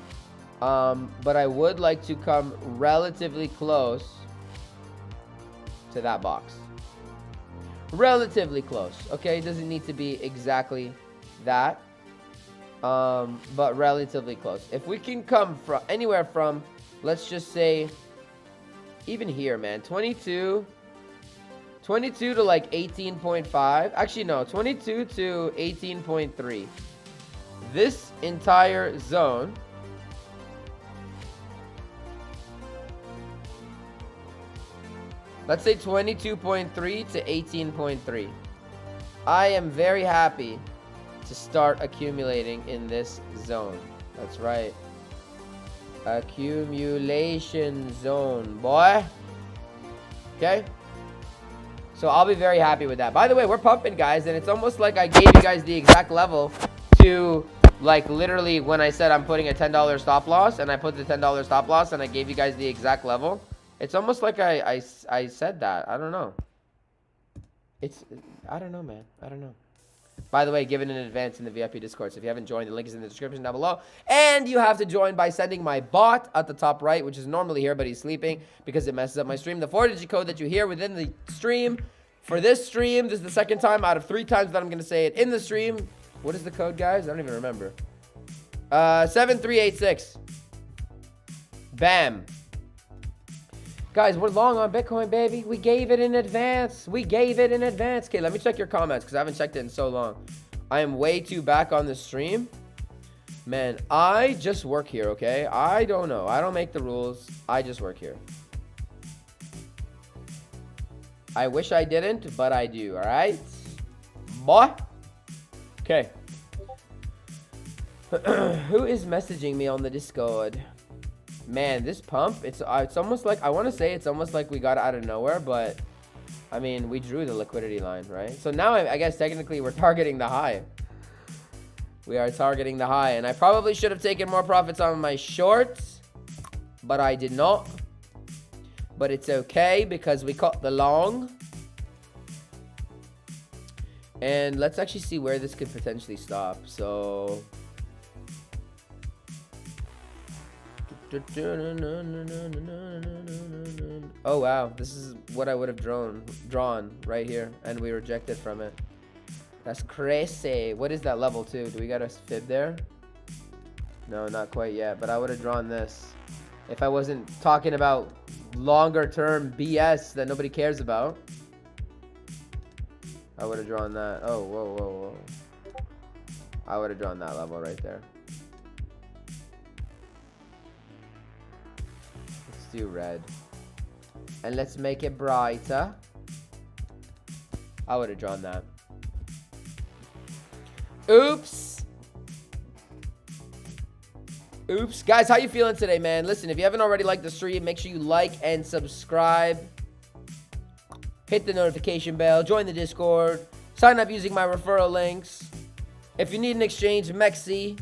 But I would like to come relatively close to that box. Relatively close. Okay, it doesn't need to be exactly that. But relatively close. If we can come from anywhere from, let's just say, even here, man, 22 to like 18.5. Actually, no, 22 to 18.3. This entire zone let's say 22.3 to 18.3. I am very happy to start accumulating in this zone. That's right. Accumulation zone, boy. Okay. So I'll be very happy with that. By the way, we're pumping, guys, and it's almost like I gave you guys the exact level to, like, literally when I said I'm putting a $10 stop loss, and I put the $10 stop loss, and I gave you guys the exact level. It's almost like I said that. I don't know. I don't know, man. I don't know. By the way, given in advance in the VIP Discord. So if you haven't joined, the link is in the description down below. And you have to join by sending my bot at the top right, which is normally here, but he's sleeping because it messes up my stream. The 4-digit code that you hear within the stream. For this stream, this is the second time out of 3 times that I'm going to say it in the stream. What is the code, guys? I don't even remember. 7386. Bam. Guys, we're long on Bitcoin, baby. We gave it in advance. Okay, let me check your comments because I haven't checked it in so long. I am way too back on the stream. Man, I just work here, okay? I don't know. I don't make the rules. I just work here. I wish I didn't, but I do, all right? Boy. Okay. Who is messaging me on the Discord? Man, this pump, it's almost like, I want to say it's almost like we got it out of nowhere, but I mean, we drew the liquidity line, right? So now I guess technically we're targeting the high. We are targeting the high, and I probably should have taken more profits on my shorts, but I did not. But it's okay because we caught the long. And let's actually see where this could potentially stop. So oh wow, this is what I would have drawn right here, and we rejected from it. That's crazy. What is that level 2? Do we got a fib there? No, not quite yet, but I would have drawn this if I wasn't talking about longer term BS that nobody cares about. I would have drawn that. Oh, whoa. I would have drawn that level right there. Let's do red. And let's make it brighter. I would have drawn that. Oops. Guys, how you feeling today, man? Listen, if you haven't already liked the stream, make sure you like and subscribe. Hit the notification bell. Join the Discord. Sign up using my referral links. If you need an exchange, Mexi.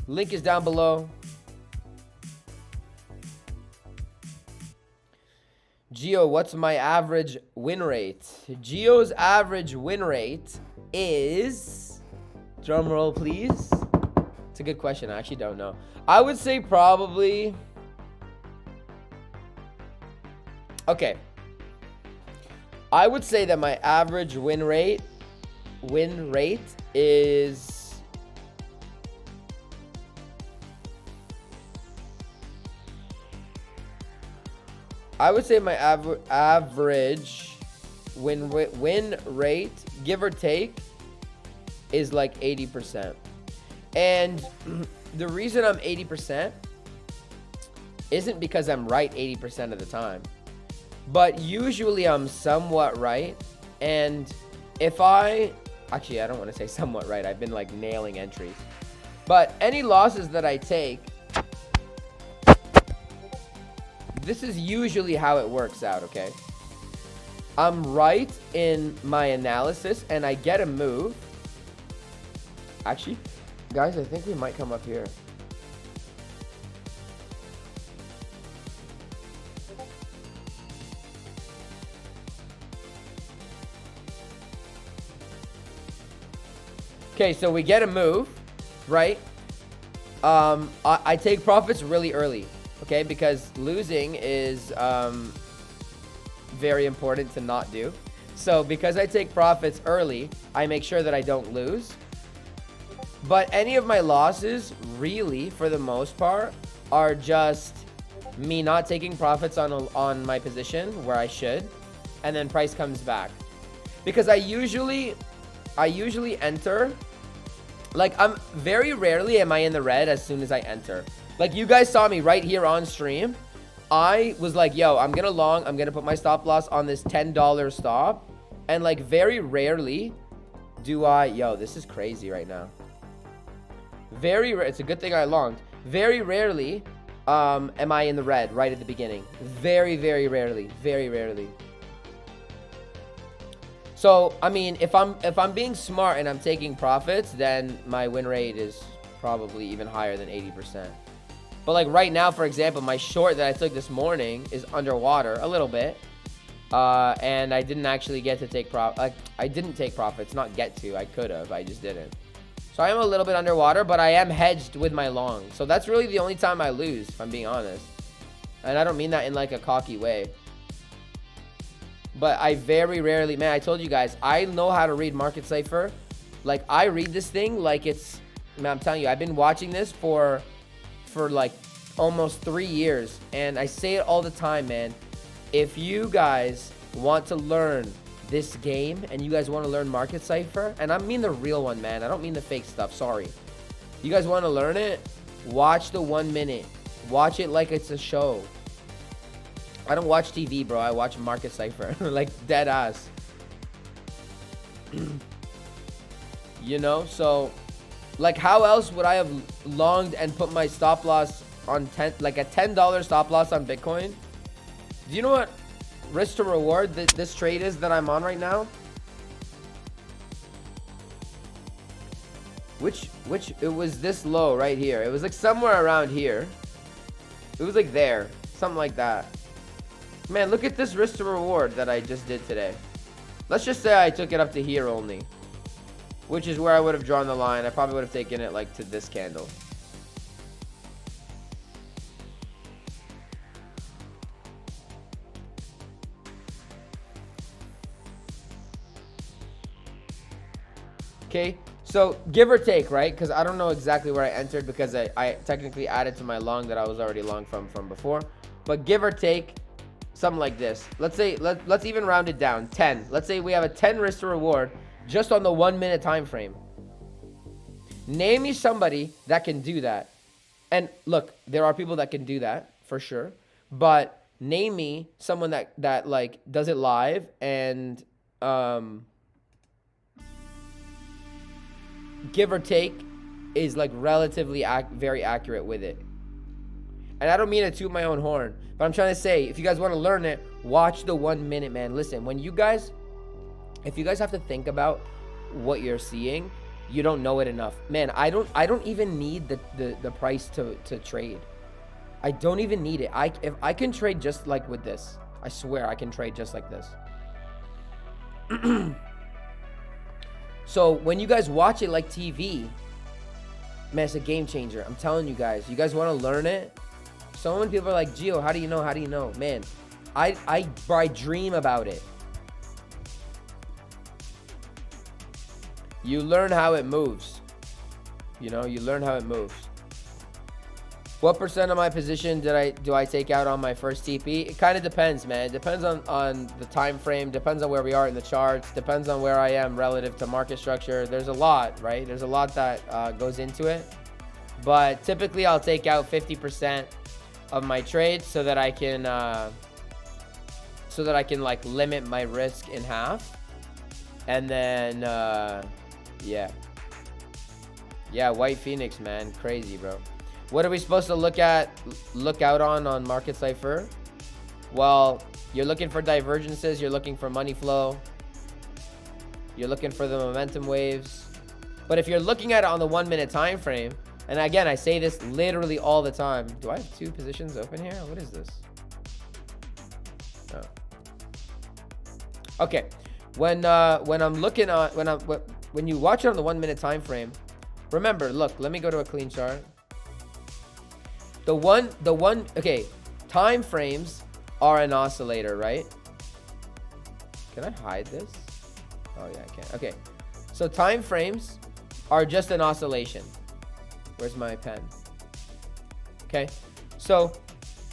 Link is down below. Geo, what's my average win rate? Geo's average win rate is... Drum roll, please. It's a good question. I actually don't know. I would say probably... Okay. I would say that my average win rate is, I would say my average win rate, give or take, is like 80%. And the reason I'm 80% isn't because I'm right 80% of the time, but usually I'm somewhat right. And if actually, I don't want to say somewhat right. I've been like nailing entries, but any losses that I take, this is usually how it works out, okay? I'm right in my analysis and I get a move. Actually, guys, I think we might come up here. Okay, so we get a move, right? I take profits really early, okay? Because losing is very important to not do. So because I take profits early, I make sure that I don't lose. But any of my losses, really, for the most part, are just me not taking profits on my position where I should, and then price comes back. Because I usually enter, like, I'm very rarely am I in the red as soon as I enter. Like, you guys saw me right here on stream. I was like, yo, I'm gonna long, I'm gonna put my stop loss on this $10 stop. And like, very rarely do yo, this is crazy right now. It's a good thing I longed. Very rarely am I in the red right at the beginning. Very, very rarely. Very rarely. So, I mean, if I'm being smart and I'm taking profits, then my win rate is probably even higher than 80%. But like right now, for example, my short that I took this morning is underwater a little bit. And I didn't actually get to take I didn't take profits, not get to. I could have, I just didn't. So I am a little bit underwater, but I am hedged with my long. So that's really the only time I lose, if I'm being honest. And I don't mean that in like a cocky way. But I very rarely, man, I told you guys, I know how to read Market Cipher. Like, I read this thing like it's, man, I'm telling you, I've been watching this for like almost 3 years. And I say it all the time, man. If you guys want to learn this game and you guys want to learn Market Cipher, and I mean the real one, man, I don't mean the fake stuff, sorry. You guys want to learn it? Watch the 1 minute. Watch it like it's a show. I don't watch TV, bro. I watch Market Cipher. Like, dead ass. You know? So, like, how else would I have longed and put my stop loss on like a $10 stop loss on Bitcoin? Do you know what risk to reward this trade is that I'm on right now? Which it was this low right here. It was like somewhere around here. It was like there, something like that. Man, look at this risk to reward that I just did today. Let's just say I took it up to here only, which is where I would have drawn the line. I probably would have taken it like to this candle. Okay, so give or take, right? Because I don't know exactly where I entered because I technically added to my long that I was already long from before. But give or take, something like this. Let's say, let's even round it down, 10. Let's say we have a 10 risk to reward just on the 1 minute time frame. Name me somebody that can do that. And look, there are people that can do that for sure. But name me someone that like does it live and give or take is like relatively very accurate with it. And I don't mean to toot my own horn, but I'm trying to say, if you guys want to learn it, watch the 1 minute, man. Listen, if you guys have to think about what you're seeing, you don't know it enough, man. I don't even need the price to trade. I don't even need it. If I can trade just like with this, I swear I can trade just like this. So when you guys watch it like TV, man, it's a game changer. I'm telling you guys. You guys want to learn it? So many people are like, Gio, how do you know? How do you know? Man, I dream about it. you learn how it moves. You know, you learn how it moves. What percent of my position do I take out on my first TP? It kind of depends, man. It depends on the time frame, depends on where we are in the charts, depends on where I am relative to market structure. There's a lot, right? There's a lot that goes into it. But typically I'll take out 50% of my trades so that I can like limit my risk in half. And then yeah, White Phoenix, man, crazy, bro. What are we supposed to look out on Market Cipher? Well, you're looking for divergences, you're looking for money flow, you're looking for the momentum waves. But if you're looking at it on the 1 minute time frame, and again, I say this literally all the time. Do I have 2 positions open here? What is this? Oh. Okay. When I'm looking at when you watch it on the 1 minute time frame, remember, look, let me go to a clean chart. Okay, time frames are an oscillator, right? Can I hide this? Oh yeah, I can. Okay, so time frames are just an oscillation. Where's my pen? Okay, so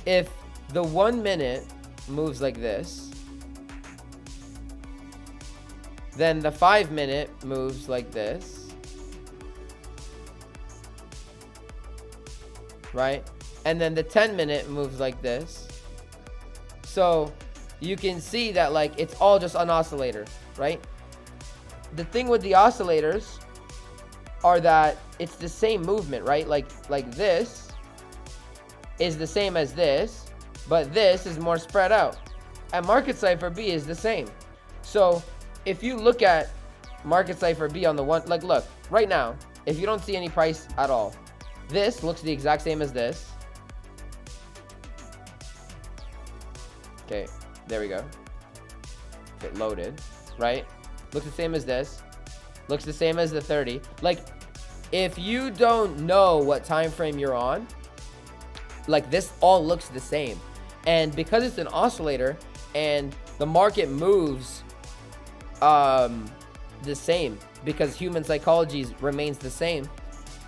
if the 1 minute moves like this, then the 5 minute moves like this, right? And then the 10 minute moves like this. So you can see that like it's all just an oscillator, right? The thing with the oscillators are that it's the same movement, right? Like this is the same as this, but this is more spread out. And Market Cipher B is the same. So if you look at Market Cipher B on the one, like look, right now, if you don't see any price at all, this looks the exact same as this. Okay, there we go. Get loaded, right? Looks the same as this. Looks the same as the 30. Like, if you don't know what time frame you're on, like this all looks the same. And because it's an oscillator and the market moves the same, because human psychology remains the same,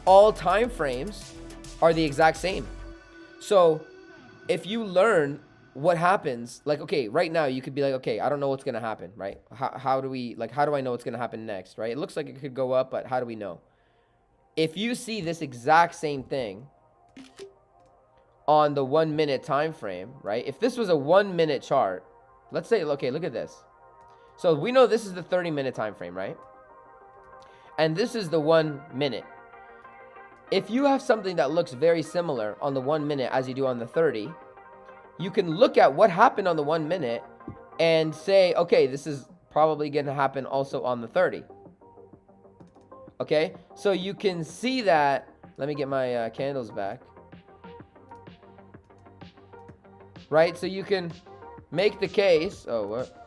all time frames are the exact same. So if you learn what happens, like, okay, right now you could be like, okay, I don't know what's going to happen, right? How do I know what's going to happen next, right? It looks like it could go up, but how do we know? If you see this exact same thing on the 1 minute time frame, right? If this was a 1 minute chart, let's say, okay, look at this. So we know this is the 30-minute time frame, right? And this is the 1 minute. If you have something that looks very similar on the 1 minute as you do on the 30, you can look at what happened on the 1 minute and say, okay, this is probably going to happen also on the 30. Okay, so you can see that. Let me get my candles back. Right, so you can make the case. Oh, what?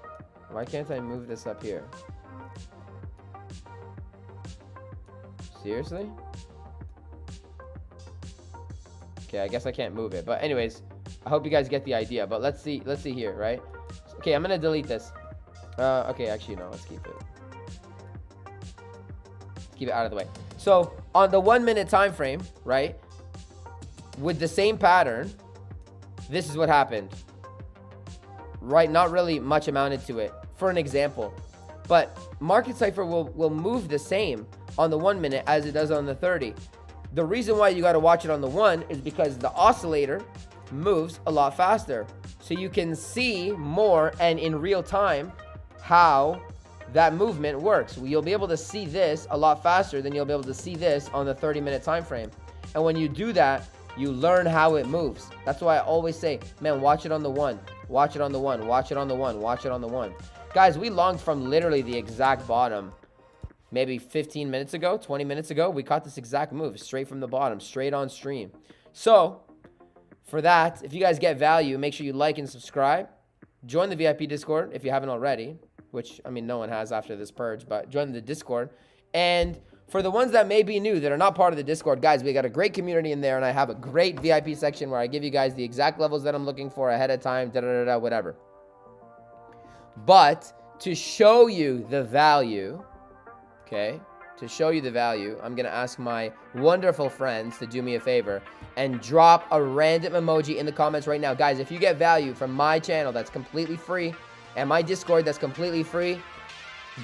Why can't I move this up here? Seriously? Okay, I guess I can't move it. But anyways, I hope you guys get the idea. But let's see here, right? Okay, I'm gonna delete this. Okay, actually no, let's keep it. Let's keep it out of the way. So on the 1 minute time frame, right? With the same pattern, this is what happened. Right? Not really much amounted to it. For an example. But Market Cipher will move the same on the 1 minute as it does on the 30. The reason why you got to watch it on the 1 is because the oscillator moves a lot faster. So you can see more and in real time how that movement works. You'll be able to see this a lot faster than you'll be able to see this on the 30-minute time frame. And when you do that, you learn how it moves. That's why I always say, man, watch it on the 1. Watch it on the 1. Watch it on the 1. Watch it on the 1. Guys, we longed from literally the exact bottom. Maybe 15 minutes ago, 20 minutes ago, we caught this exact move straight from the bottom, straight on stream. So for that, if you guys get value, make sure you like and subscribe. Join the VIP Discord if you haven't already, which, I mean, no one has after this purge, but join the Discord. And for the ones that may be new, that are not part of the Discord, guys, we got a great community in there, and I have a great VIP section where I give you guys the exact levels that I'm looking for ahead of time, whatever. But to show you the value, okay, to show you the value, I'm going to ask my wonderful friends to do me a favor and drop a random emoji in the comments right now. Guys, if you get value from my channel that's completely free and my Discord that's completely free,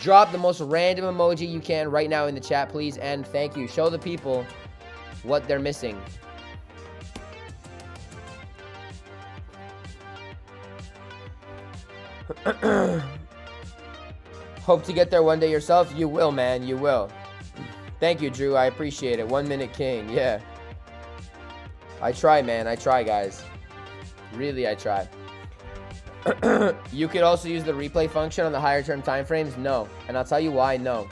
drop the most random emoji you can right now in the chat, please. And thank you. Show the people what they're missing. Hope to get there one day yourself. You will, man. You will. Thank you, Drew. I appreciate it. 1 Minute King. Yeah. I try, man. I try, guys. Really, I try. You could also use the replay function on the higher term time frames. No. And I'll tell you why. No.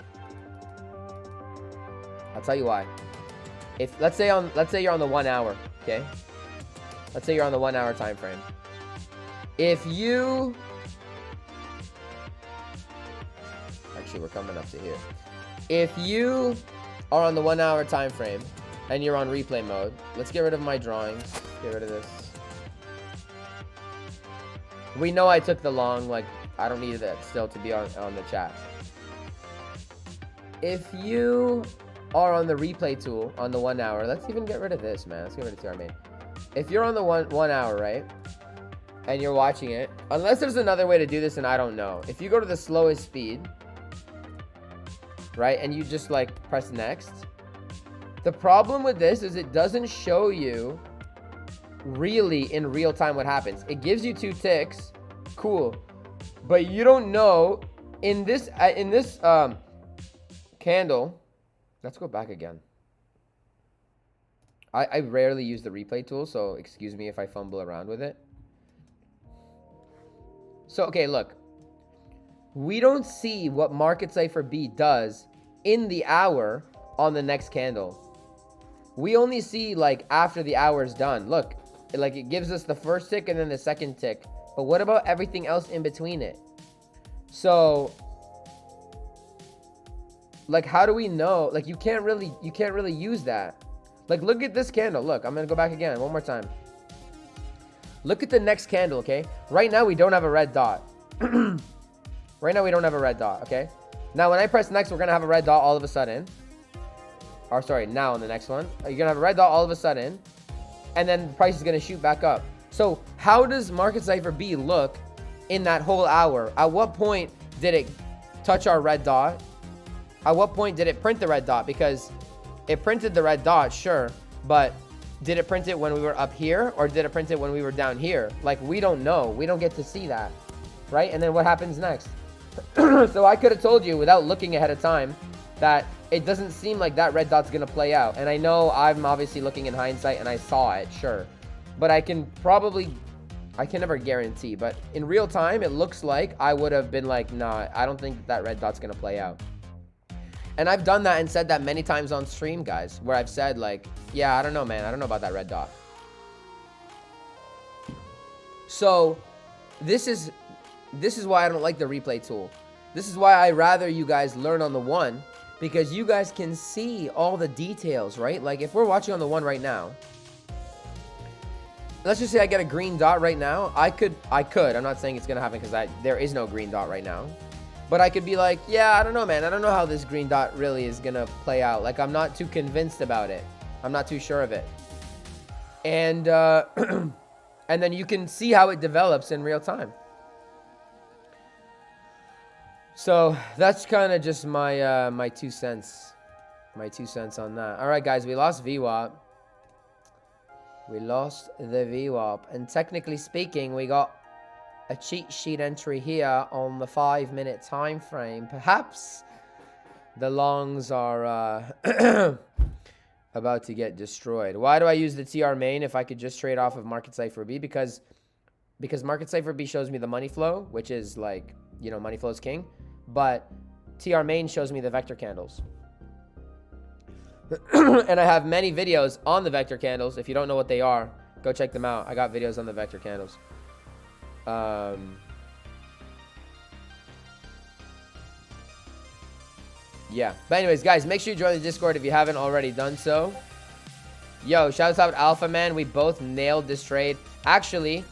I'll tell you why. If let's say you're on the 1 hour, okay? Let's say you're on the 1 hour time frame. If you actually, we're coming up to here. If you are on the 1 hour time frame and you're on replay mode, let's get rid of my drawings. Get rid of this. We know I took the long, like, I don't need that still to be on the chat. If you are on the replay tool on the 1 hour, let's even get rid of this, man. Let's get rid of TR main. If you're on the one hour, right, and you're watching it, unless there's another way to do this and I don't know. If you go to the slowest speed, right, and you just like press next, the problem with this is it doesn't show you really in real time what happens. It gives you 2 ticks, cool, but you don't know in this candle. Let's go back again. I rarely use the replay tool, so excuse me if I fumble around with it. So okay, look, we don't see what Market Cipher B does in the hour on the next candle. We only see like after the hour is done. Look, like it gives us the first tick and then the second tick. But what about everything else in between it? So like, how do we know? Like, you can't really use that. Like, look at this candle. Look, I'm gonna go back again one more time. Look at the next candle, okay? Right now we don't have a red dot. Right now we don't have a red dot, okay? Now when I press next, we're gonna have a red dot all of a sudden. Or sorry, now on the next one, you're gonna have a red dot all of a sudden, and then the price is gonna shoot back up. So how does Market Cipher B look in that whole hour? At what point did it touch our red dot? At what point did it print the red dot? Because it printed the red dot, sure, but did it print it when we were up here, or did it print it when we were down here? Like, we don't know. We don't get to see that, right? And then what happens next? So I could have told you without looking ahead of time that it doesn't seem like that red dot's gonna play out. And I know I'm obviously looking in hindsight and I saw it, sure, but I can never guarantee, but in real time, it looks like I would have been like, nah, I don't think that red dot's gonna play out. And I've done that and said that many times on stream, guys, where I've said like, yeah, I don't know, man. I don't know about that red dot. So this is why I don't like the replay tool. This is why I rather you guys learn on the one, because you guys can see all the details, right? Like if we're watching on the one right now, let's just say I get a green dot right now. I could, I'm not saying it's going to happen because there is no green dot right now. But I could be like, yeah, I don't know, man. I don't know how this green dot really is going to play out. Like, I'm not too convinced about it. I'm not too sure of it. And and then you can see how it develops in real time. So that's kind of just my my 2 cents. My 2 cents on that. All right, guys, we lost VWAP. We lost the VWAP. And technically speaking, we got a cheat sheet entry here on the 5-minute time frame. Perhaps the longs are about to get destroyed. Why do I use the TR main if I could just trade off of Market Cipher B? Because Market Cipher B shows me the money flow, which is like, you know, money flow is king. But TR main shows me the vector candles. And I have many videos on the vector candles. If you don't know what they are, go check them out. I got videos on the vector candles. Yeah, but anyways, guys, make sure you join the Discord if you haven't already done so. Yo, shout out Alpha Man. We both nailed this trade. Actually,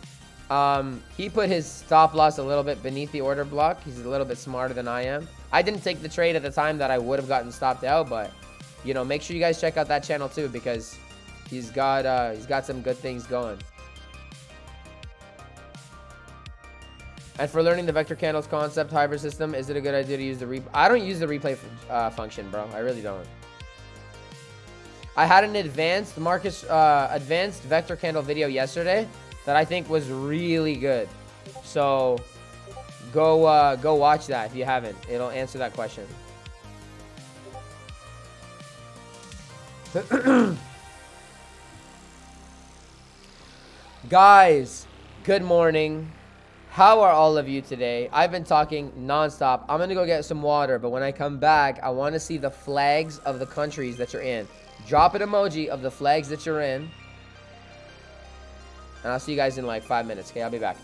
he put his stop loss a little bit beneath the order block. He's a little bit smarter than I am. I didn't take the trade at the time that I would have gotten stopped out, but you know, make sure you guys check out that channel too, because he's got some good things going. And for learning the vector candles concept hybrid system, is it a good idea to use the replay? I don't use the replay function, bro. I really don't. I had an advanced advanced vector candle video yesterday that I think was really good. So go watch that if you haven't. It'll answer that question. Guys, good morning. How are all of you today? I've been talking nonstop. I'm gonna go get some water, but when I come back, I want to see the flags of the countries that you're in. Drop an emoji of the flags that you're in, and I'll see you guys in like 5 minutes. Okay, I'll be back.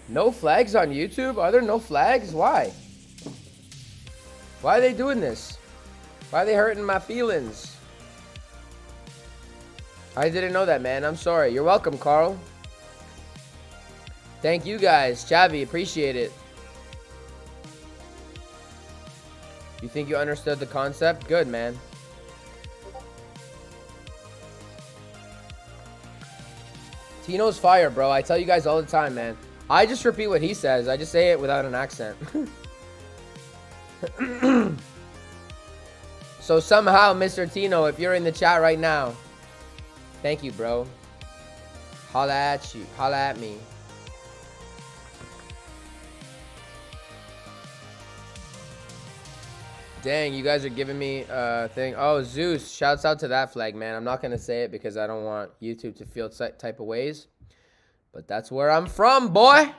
No flags on YouTube? Are there no flags? Why? Why are they doing this? Why are they hurting my feelings? I didn't know that, man. I'm sorry. You're welcome, Carl. Thank you, guys. Chavi, appreciate it. You think you understood the concept? Good, man. Tino's fire, bro. I tell you guys all the time, man. I just repeat what he says. I just say it without an accent. So somehow, Mr. Tino, if you're in the chat right now, thank you, bro. Holla at you. Holla at me. Dang, you guys are giving me a thing. Oh, Zeus. Shouts out to that flag, man. I'm not going to say it because I don't want YouTube to feel type of ways. But that's where I'm from, boy.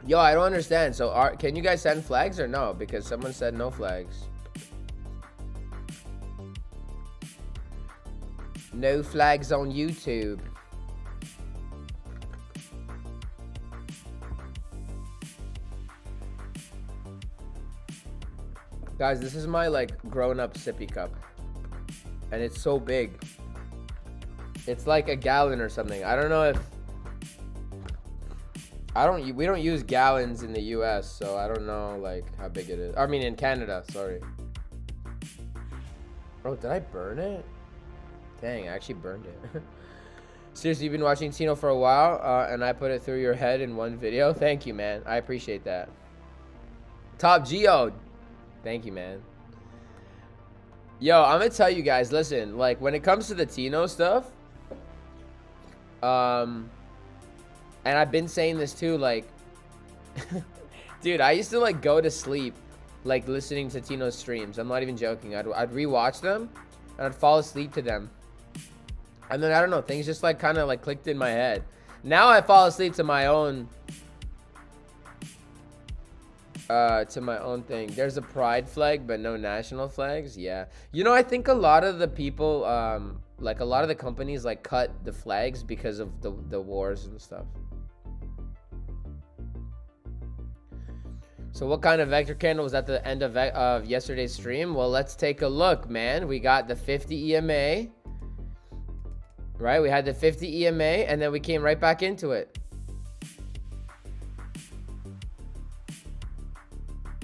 Yo, I don't understand. So, can you guys send flags or no? Because someone said no flags. No flags on YouTube. Guys, this is my like grown-up sippy cup. And it's so big. It's like a gallon or something. I don't know if we don't use gallons in the US, so I don't know like how big it is. I mean in Canada, sorry. Bro, did I burn it? Dang, I actually burned it. Seriously, you've been watching Tino for a while, and I put it through your head in one video. Thank you, man. I appreciate that. Top Geo. Thank you, man. Yo, I'm gonna tell you guys, listen, like when it comes to the Tino stuff, and I've been saying this too, like, dude, I used to like go to sleep, like listening to Tino's streams. I'm not even joking. I'd rewatch them, and I'd fall asleep to them. And then I don't know, things just like kind of like clicked in my head. Now I fall asleep to my own thing. There's a pride flag, but no national flags. Yeah. You know, I think a lot of the people, like a lot of the companies like cut the flags because of the wars and stuff. So what kind of vector candle was at the end of yesterday's stream? Well, let's take a look, man. We got the 50 EMA. Right? We had the 50 EMA, and then we came right back into it.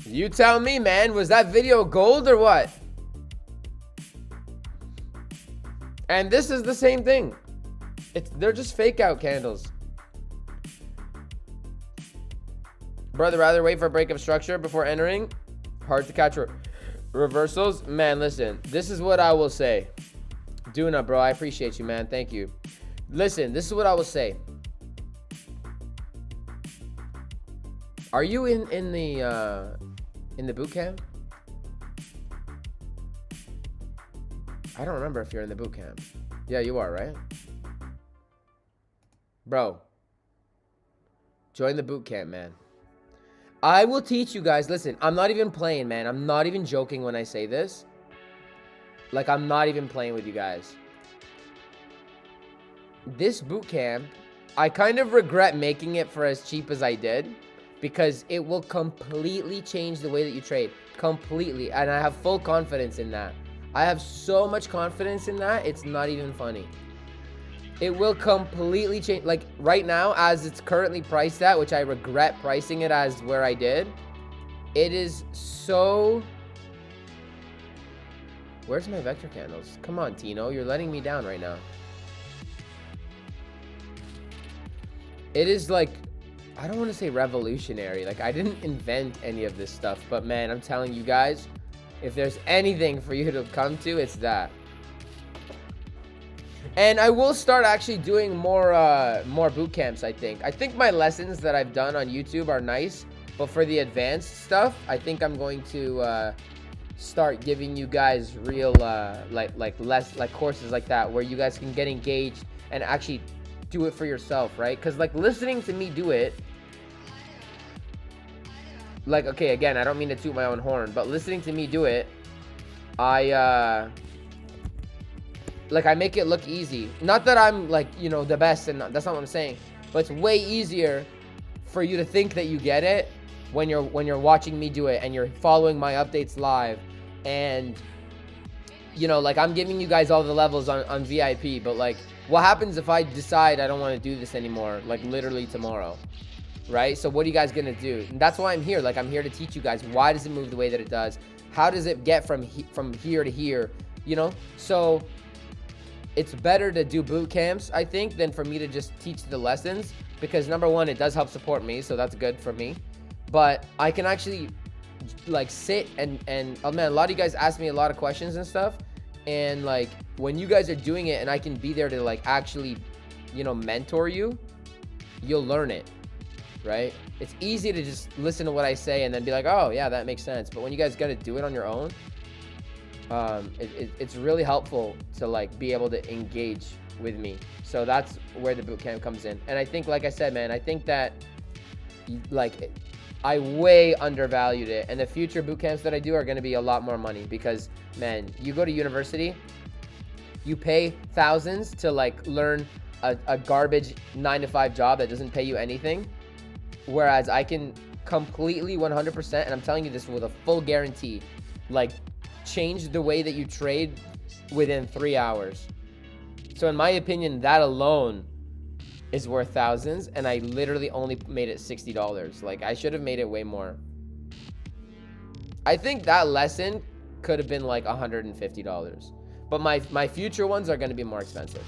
You tell me, man. Was that video gold or what? And this is the same thing. They're just fake out candles. Brother, rather wait for a break of structure before entering. Hard to catch reversals. Man, listen. This is what I will say. Duna, bro, I appreciate you, man. Thank you. Listen, this is what I will say. Are you in the boot camp? I don't remember if you're in the boot camp. Yeah, you are, right? Bro, join the boot camp, man. I will teach you guys. Listen, I'm not even playing, man. I'm not even joking when I say this. Like, I'm not even playing with you guys. This boot camp, I kind of regret making it for as cheap as I did, because it will completely change the way that you trade. Completely. And I have full confidence in that. I have so much confidence in that, it's not even funny. It will completely change. Like, right now, as it's currently priced at, which I regret pricing it as where I did, it is so... Where's my vector candles? Come on, Tino. You're letting me down right now. It is like, I don't want to say revolutionary. Like, I didn't invent any of this stuff. But, man, I'm telling you guys, if there's anything for you to come to, it's that. And I will start actually doing more boot camps, I think. I think my lessons that I've done on YouTube are nice. But for the advanced stuff, I think I'm going to... start giving you guys real like courses like that where you guys can get engaged and actually do it for yourself, right? Because like listening to me do it, like, okay, again, I don't mean to toot my own horn, but listening to me do it, I make it look easy. Not that I'm like, you know, the best, and that's not what I'm saying, but it's way easier for you to think that you get it when you're watching me do it and you're following my updates live. And you know, like, I'm giving you guys all the levels on VIP, but like, what happens if I decide I don't want to do this anymore, like literally tomorrow, right? So what are you guys gonna do? And that's why I'm here. Like, I'm here to teach you guys, why does it move the way that it does? How does it get from here to here, you know? So it's better to do boot camps, I think, than for me to just teach the lessons, because number one, it does help support me, so that's good for me. But I can actually like sit and oh man, a lot of you guys ask me a lot of questions and stuff, and like when you guys are doing it and I can be there to like actually, you know, mentor you, you'll learn it, right? It's easy to just listen to what I say and then be like, oh yeah, that makes sense. But when you guys got to do it on your own, it's really helpful to like be able to engage with me. So that's where the bootcamp comes in. And I think, like I said, man, I think that like I way undervalued it, and the future boot camps that I do are going to be a lot more money, because man, you go to university, you pay thousands to like learn a garbage 9-to-5 job that doesn't pay you anything, whereas I can completely 100%, and I'm telling you this with a full guarantee, like change the way that you trade within 3 hours. So in my opinion, that alone is worth thousands, and I literally only made it $60. Like, I should have made it way more. I think that lesson could have been like $150, but my future ones are going to be more expensive.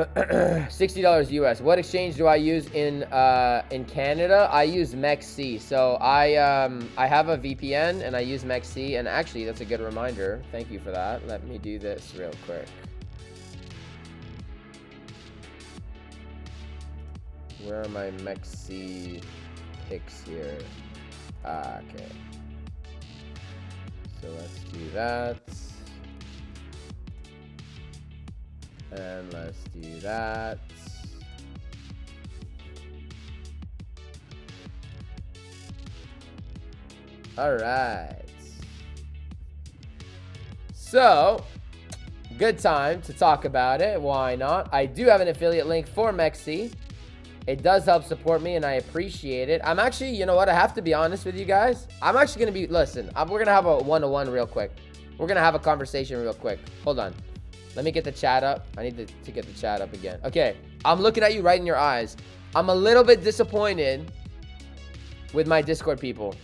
$60 US. What exchange do I use in Canada? I use MEXC. So I have a VPN and I use MEXC. And actually, that's a good reminder. Thank you for that. Let me do this real quick. Where are my MEXC picks here? Okay. So let's do that. And let's do that. All right. So, good time to talk about it. Why not? I do have an affiliate link for MEXC. It does help support me, and I appreciate it. I'm actually, you know what? I have to be honest with you guys. I'm actually going to be, listen, we're going to have a one-to-one real quick. We're going to have a conversation real quick. Hold on. Let me get the chat up. I need to get the chat up again. Okay. I'm looking at you right in your eyes. I'm a little bit disappointed with my Discord people.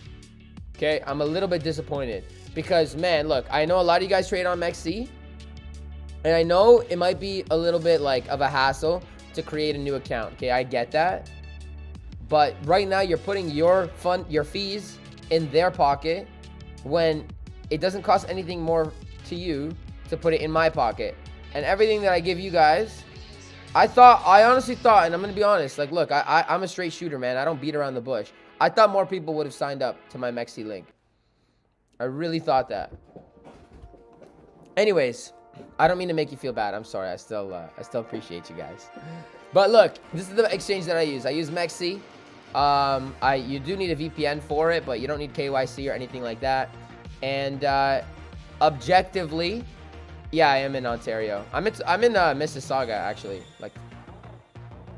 Okay. I'm a little bit disappointed because, man, look, I know a lot of you guys trade on MEXC. And I know it might be a little bit like of a hassle to create a new account. Okay. I get that. But right now you're putting your fees in their pocket when it doesn't cost anything more to you to put it in my pocket. And everything that I give you guys, I honestly thought, and I'm gonna be honest, like, look, I'm a straight shooter, man. I don't beat around the bush. I thought more people would have signed up to my MEXC link. I really thought that. Anyways, I don't mean to make you feel bad. I'm sorry. I still appreciate you guys. But look, this is the exchange that I use. I use MEXC. You do need a VPN for it, but you don't need KYC or anything like that. And objectively, yeah, I am in Ontario. I'm in Mississauga, actually. Like,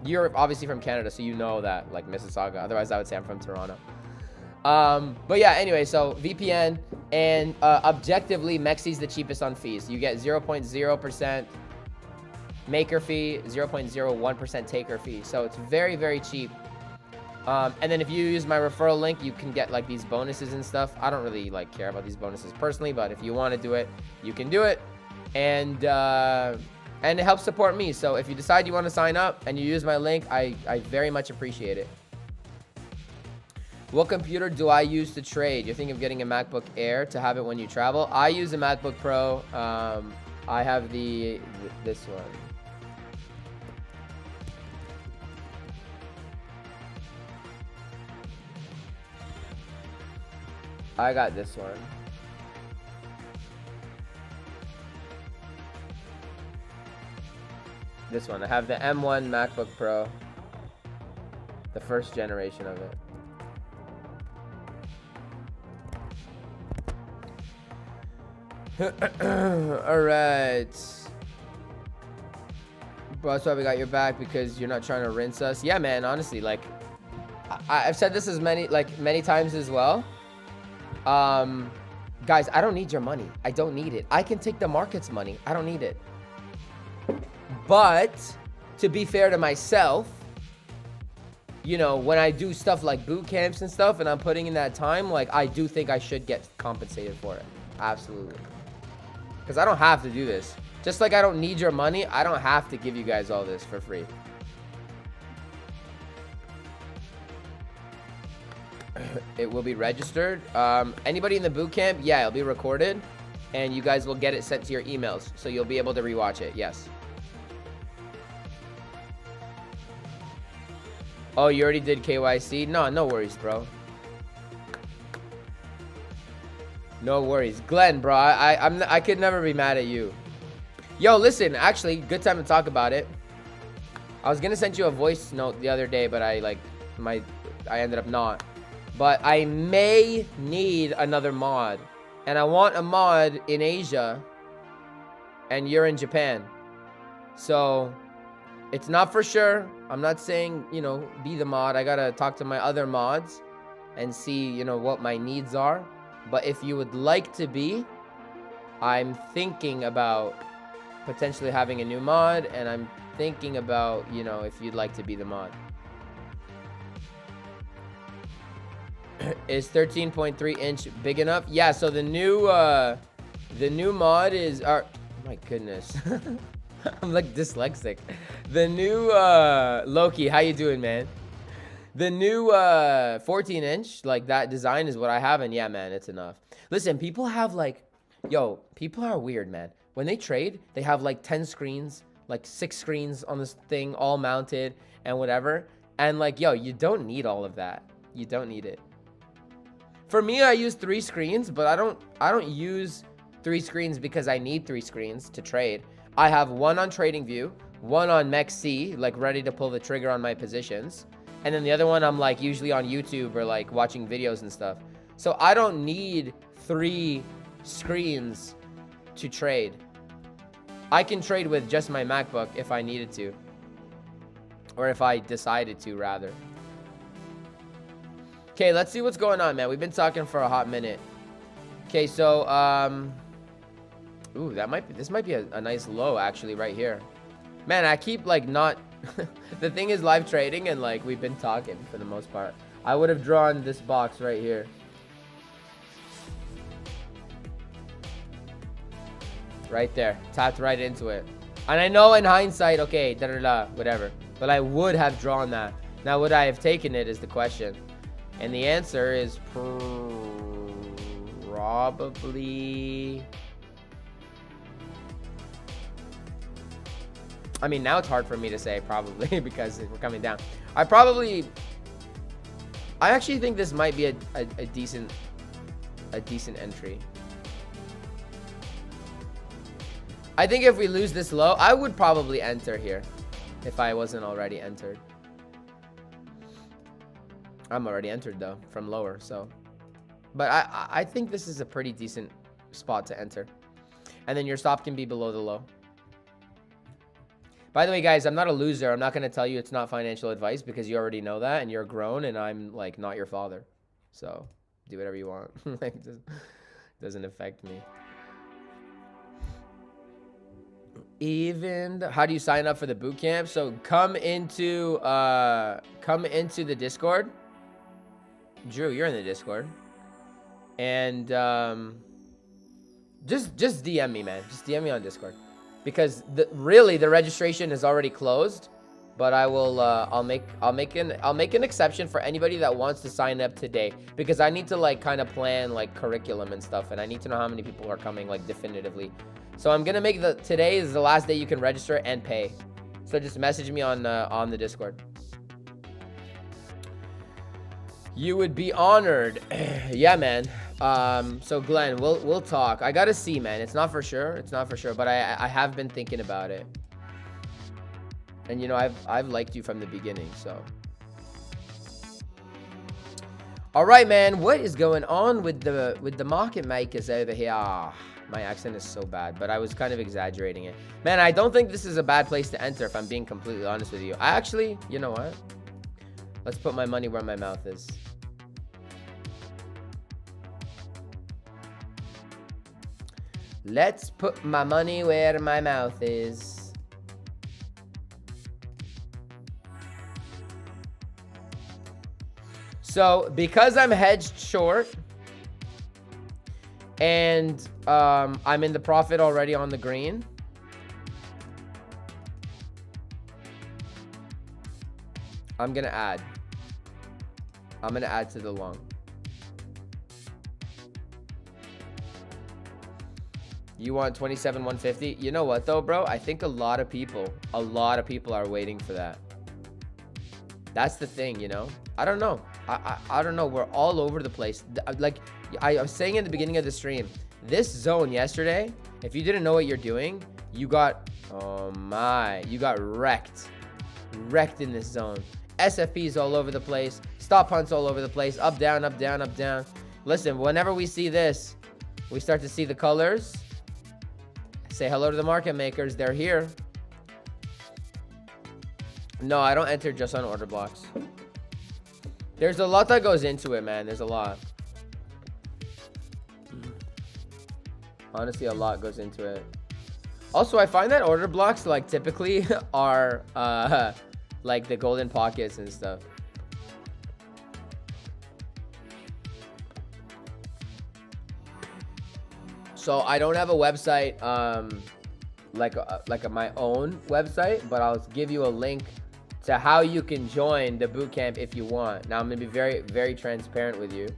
you're obviously from Canada, so you know that, like, Mississauga. Otherwise, I would say I'm from Toronto. But yeah, anyway, so VPN and objectively, MEXC is the cheapest on fees. You get 0.0% maker fee, 0.01% taker fee. So it's very, very cheap. And then if you use my referral link, you can get like these bonuses and stuff. I don't really like care about these bonuses personally, but if you want to do it, you can do it. And it helps support me. So if you decide you want to sign up and you use my link, I very much appreciate it. What computer do I use to trade? You're thinking of getting a MacBook Air to have it when you travel? I use a MacBook Pro. I have this one. I got this one. This one. I have the M1 MacBook Pro. The first generation of it. Alright. Bro, that's why we got your back, because you're not trying to rinse us. Yeah, man, honestly, like, I've said this as many times as well. Guys, I don't need your money. I don't need it. I can take the market's money. I don't need it. But to be fair to myself, you know, when I do stuff like boot camps and stuff and I'm putting in that time, like, I do think I should get compensated for it. Absolutely. Because I don't have to do this. Just like I don't need your money, I don't have to give you guys all this for free. It will be registered. Anybody in the boot camp, yeah, it'll be recorded. And you guys will get it sent to your emails. So you'll be able to rewatch it, yes. Oh, you already did KYC? No worries, bro. No worries. Glenn, bro, I could never be mad at you. Yo, listen, actually, good time to talk about it. I was gonna send you a voice note the other day, but I ended up not. But I may need another mod. And I want a mod in Asia. And you're in Japan. So, it's not for sure. I'm not saying, you know, be the mod. I gotta talk to my other mods and see, you know, what my needs are. But if you would like to be, I'm thinking about potentially having a new mod, and I'm thinking about, you know, if you'd like to be the mod. Is 13.3 inch big enough? Yeah, so the new mod is oh my goodness. I'm like dyslexic. The new Loki, how you doing, man? The new 14-inch, like that design is what I have, and yeah, man, it's enough. Listen, people have like, yo, people are weird, man. When they trade, they have like 10 screens, like 6 screens on this thing, all mounted and whatever. And like, yo, you don't need all of that. You don't need it. For me, I use 3 screens, but I don't use 3 screens because I need 3 screens to trade. I have one on TradingView, one on MEXC, like ready to pull the trigger on my positions. And then the other one, I'm like usually on YouTube or like watching videos and stuff. So I don't need 3 screens to trade. I can trade with just my MacBook if I needed to. Or if I decided to, rather. Okay, let's see what's going on, man. We've been talking for a hot minute. Okay, so, ooh, this might be a nice low, actually, right here. Man, I keep, like, not... The thing is live trading, and, like, we've been talking for the most part. I would have drawn this box right here. Right there. Tapped right into it. And I know in hindsight, okay, da-da-da, whatever. But I would have drawn that. Now, would I have taken it is the question. And the answer is probably... I mean, now it's hard for me to say probably because we're coming down. I actually think this might be a decent entry. I think if we lose this low, I would probably enter here if I wasn't already entered. I'm already entered though from lower, so. But I think this is a pretty decent spot to enter. And then your stop can be below the low. By the way, guys, I'm not a loser. I'm not going to tell you it's not financial advice because you already know that and you're grown and I'm like not your father. So do whatever you want. Like, it doesn't affect me. How do you sign up for the boot camp? So come into the Discord. Drew, you're in the Discord. And just DM me, man. Just DM me on Discord. Because really the registration is already closed, but I will I'll make an exception for anybody that wants to sign up today because I need to like kind of plan like curriculum and stuff and I need to know how many people are coming like definitively. So I'm gonna make today is the last day you can register and pay. So just message me on the Discord. You would be honored. Yeah, man. So Glenn, we'll talk. I gotta see, man. It's not for sure. It's not for sure, but I have been thinking about it. And you know, I've liked you from the beginning, so. All right, man. What is going on with the market makers over here? Ah, my accent is so bad, but I was kind of exaggerating it. Man, I don't think this is a bad place to enter if I'm being completely honest with you. I actually, you know what? Let's put my money where my mouth is. Let's put my money where my mouth is. So, because I'm hedged short and I'm in the profit already on the green, I'm going to add. I'm going to add to the long. You want 27,150? You know what though, bro? I think a lot of people are waiting for that. That's the thing, you know? I don't know. I don't know. We're all over the place. Like I was saying in the beginning of the stream, this zone yesterday, if you didn't know what you're doing, you got, oh my, you got wrecked. Wrecked in this zone. SFPs all over the place. Stop hunts all over the place. Up, down, up, down, up, down. Listen, whenever we see this, we start to see the colors. Say hello to the market makers. They're here. No, I don't enter just on order blocks. There's a lot that goes into it, man. There's a lot. Honestly, a lot goes into it. Also, I find that order blocks, like, typically are, like, the golden pockets and stuff. So, I don't have a website, my own website, but I'll give you a link to how you can join the bootcamp if you want. Now I'm gonna be very, very transparent with you.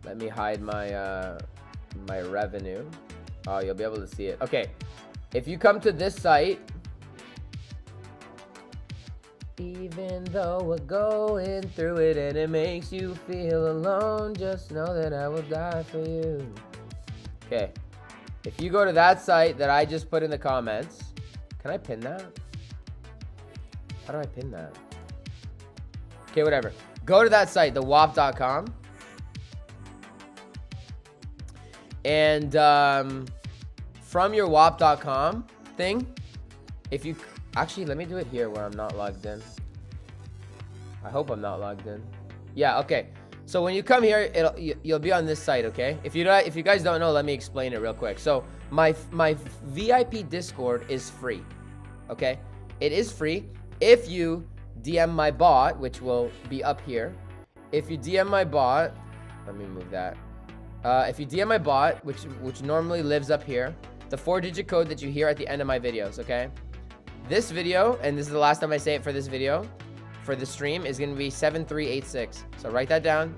Let me hide my my revenue. Oh, you'll be able to see it. Okay, if you come to this site, even though we're going through it and it makes you feel alone, just know that I will die for you. Okay, if you go to that site that I just put in the comments, can I pin that? How do I pin that? Okay, whatever. Go to that site, thewap.com. And from your wap.com thing, if you actually, let me do it here where I'm not logged in. I hope I'm not logged in. Yeah, okay. So when you come here, you'll be on this site, okay? If you guys don't know, let me explain it real quick. So my VIP Discord is free, okay? It is free if you DM my bot, which will be up here. If you DM my bot, let me move that. If you DM my bot, which normally lives up here, the 4-digit code that you hear at the end of my videos, okay? This video, and this is the last time I say it for this video, for the stream, is going to be 7386. So write that down.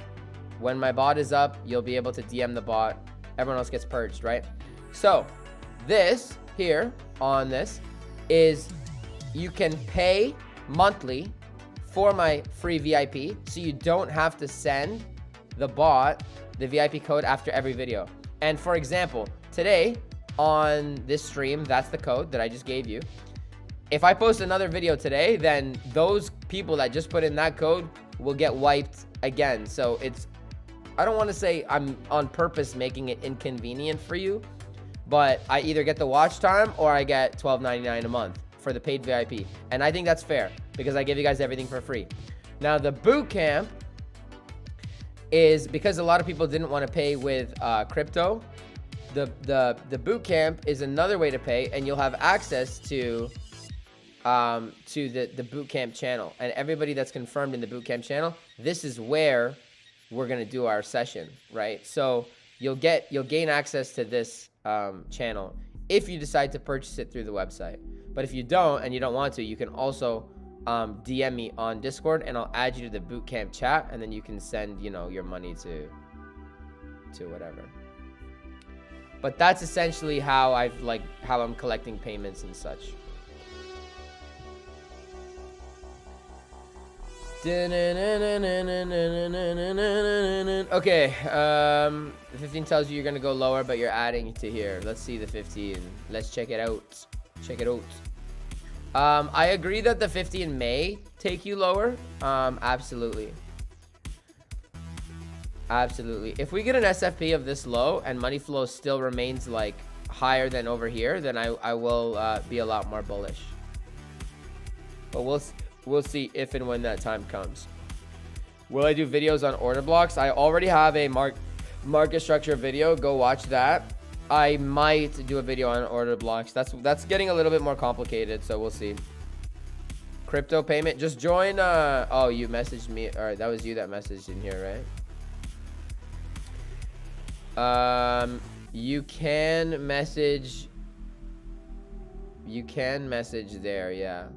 When my bot is up, you'll be able to DM the bot. Everyone else gets purged, right? So this here on this is you can pay monthly for my free VIP, so you don't have to send the bot the VIP code after every video. And for example, today on this stream, that's the code that I just gave you. If I post another video today, then those people that just put in that code will get wiped again. So it's, I don't want to say I'm on purpose making it inconvenient for you, but I either get the watch time or I get $12.99 a month for the paid VIP. And I think that's fair because I give you guys everything for free. Now the boot camp is because a lot of people didn't want to pay with crypto. The boot camp is another way to pay, and you'll have access to the boot camp channel. And everybody that's confirmed in the boot camp channel, this is where we're gonna do our session, right? So you'll gain access to this channel if you decide to purchase it through the website. But if you don't and you don't want to, you can also DM me on Discord and I'll add you to the bootcamp chat, and then you can send, you know, your money to whatever. But that's essentially how I'm collecting payments and such. Okay, 15 tells you you're gonna go lower, but you're adding to here. Let's see the 15. Let's check it out. Check it out. I agree that the 15 may take you lower. Absolutely. Absolutely. If we get an SFP of this low and money flow still remains like higher than over here, then I will be a lot more bullish. But we'll see if and when that time comes. Will I do videos on order blocks? I already have a market structure video. Go watch that. I might do a video on order blocks. That's getting a little bit more complicated, so we'll see. Crypto payment. Just join. Oh, you messaged me. All right, that was you that messaged in here, right? You can message. You can message there, yeah.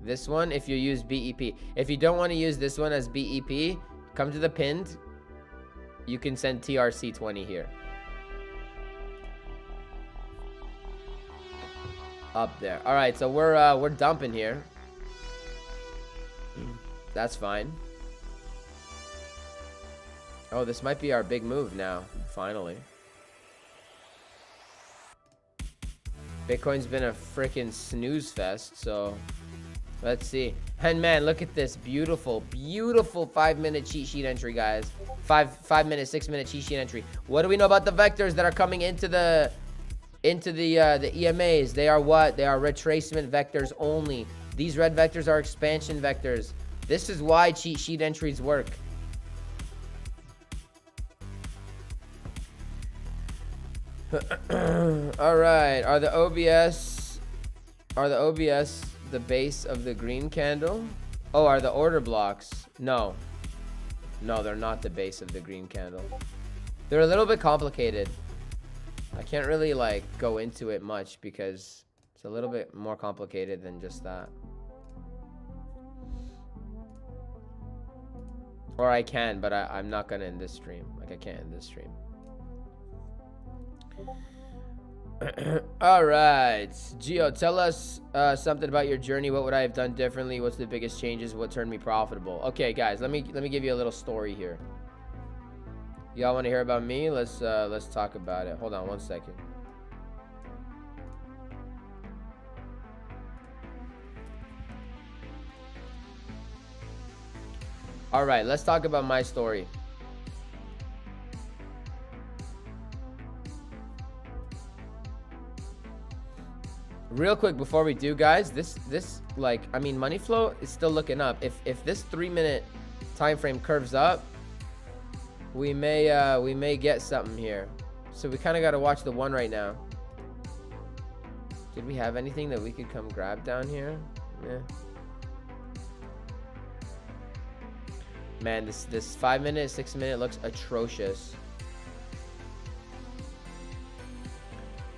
This one, if you use BEP. If you don't want to use this one as BEP, come to the pinned. You can send TRC20 here. Up there. All right, so we're dumping here. That's fine. Oh, this might be our big move now. Finally. Bitcoin's been a freaking snooze fest, so let's see. And man, look at this beautiful 5-minute cheat sheet entry, guys. 5-minute, 6-minute cheat sheet entry. What do we know about the vectors that are coming into the EMAs? They are what? They are retracement vectors only. These red vectors are expansion vectors. This is why cheat sheet entries work. All right. Are the OBS the base of the green candle? Oh, are the order blocks? No, they're not the base of the green candle. They're a little bit complicated. I can't really like go into it much because it's a little bit more complicated than just that. Or I can, but I'm not gonna in this stream. Like I can't in this stream. All right, Gio, tell us something about your journey. What would I have done differently? What's the biggest changes? What turned me profitable? Okay, guys, let me give you a little story here. Y'all want to hear about me? Let's talk about it. Hold on one second. All right, let's talk about my story. Real quick before we do, guys, this like, I mean, money flow is still looking up. If this 3-minute time frame curves up, we may get something here. So we kind of got to watch the one right now. Did we have anything that we could come grab down here? Yeah. Man, this 5-minute, 6-minute looks atrocious.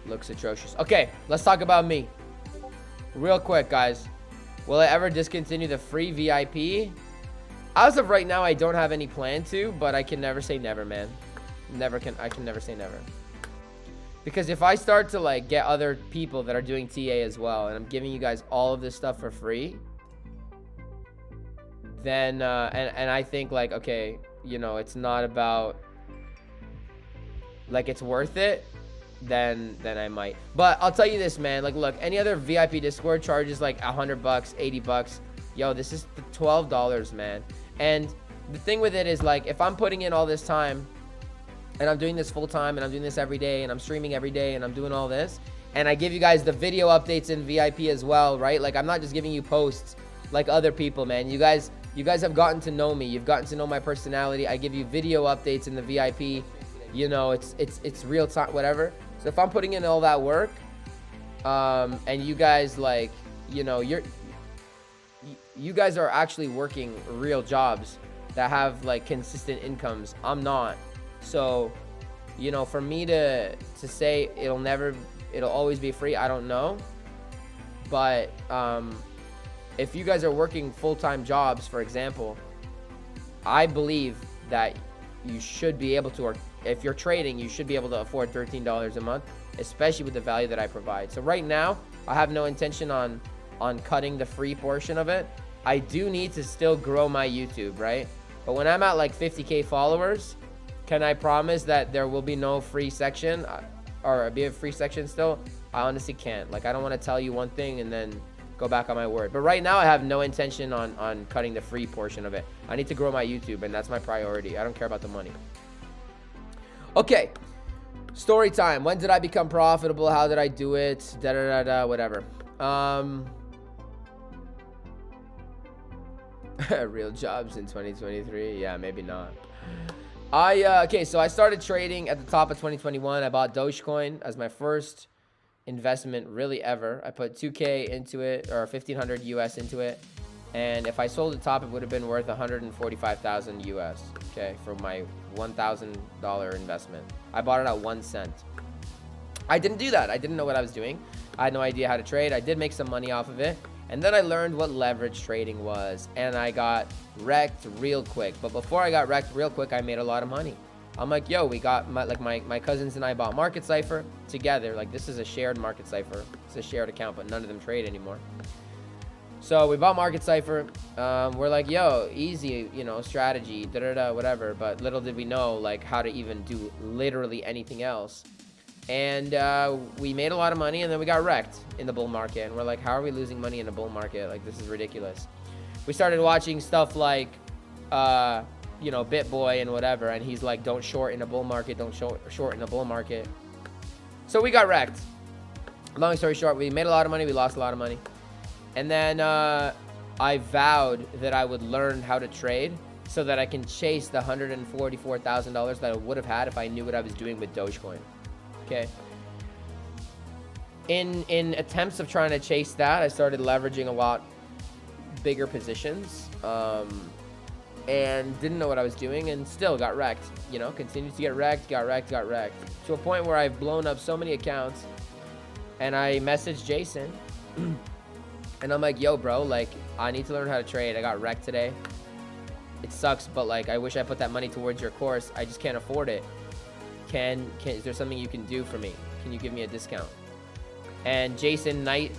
Looks atrocious. Okay, let's talk about me. Real quick, guys. Will I ever discontinue the free VIP? As of right now, I don't have any plan to, but I can never say never, man. I can never say never. Because if I start to like get other people that are doing TA as well, and I'm giving you guys all of this stuff for free, then and I think like, okay, you know, it's not about like it's worth it, then I might. But I'll tell you this, man, like look, any other VIP Discord charges like $100, $80. Yo, this is the $12, man. And the thing with it is like, if I'm putting in all this time and I'm doing this full time and I'm doing this every day and I'm streaming every day and I'm doing all this, and I give you guys the video updates in VIP as well, right? Like I'm not just giving you posts like other people, man. You guys have gotten to know me. You've gotten to know my personality. I give you video updates in the VIP. You know, it's real time, whatever. So if I'm putting in all that work, and you guys like, you know, you guys are actually working real jobs that have like consistent incomes. I'm not. So, you know, for me to say it'll always be free, I don't know. But if you guys are working full-time jobs, for example, I believe that you should be able to, or if you're trading, you should be able to afford $13 a month, especially with the value that I provide. So right now, I have no intention on cutting the free portion of it. I do need to still grow my YouTube, right? But when I'm at like 50K followers, can I promise that there will be no free section or be a free section still? I honestly can't. Like, I don't want to tell you one thing and then go back on my word. But right now, I have no intention on cutting the free portion of it. I need to grow my YouTube, and that's my priority. I don't care about the money. Okay, story time. When did I become profitable? How did I do it? Whatever. Real jobs in 2023? Yeah, maybe not. Okay, so I started trading at the top of 2021. I bought Dogecoin as my first investment really ever. I put 2K into it, or 1,500 US into it. And if I sold the top, it would have been worth 145,000 US, okay, for my $1,000 investment. I bought it at 1 cent. I didn't do that. I didn't know what I was doing. I had no idea how to trade. I did make some money off of it. And then I learned what leverage trading was, and I got wrecked real quick. But before I got wrecked real quick, I made a lot of money. I'm like, yo, we got my cousins and I bought Market Cipher together. Like, this is a shared Market Cipher. It's a shared account, but none of them trade anymore. So we bought Market Cipher. We're like, yo, easy, you know, strategy, whatever. But little did we know, like, how to even do literally anything else. And we made a lot of money, and then we got wrecked in the bull market. And we're like, how are we losing money in a bull market? Like, this is ridiculous. We started watching stuff like, you know, BitBoy and whatever. And he's like, don't short in a bull market. Don't short in a bull market. So we got wrecked. Long story short, we made a lot of money. We lost a lot of money. And then I vowed that I would learn how to trade so that I can chase the $144,000 that I would have had if I knew what I was doing with Dogecoin. Okay. In attempts of trying to chase that, I started leveraging a lot bigger positions. and didn't know what I was doing and still got wrecked. You know, continued to get wrecked, got wrecked, to a point where I've blown up so many accounts. And I messaged Jason and I'm like, yo, bro, like, I need to learn how to trade. I got wrecked today. It sucks, but like, I wish I put that money towards your course. I just can't afford it. Is there something you can do for me? Can you give me a discount? And Jason was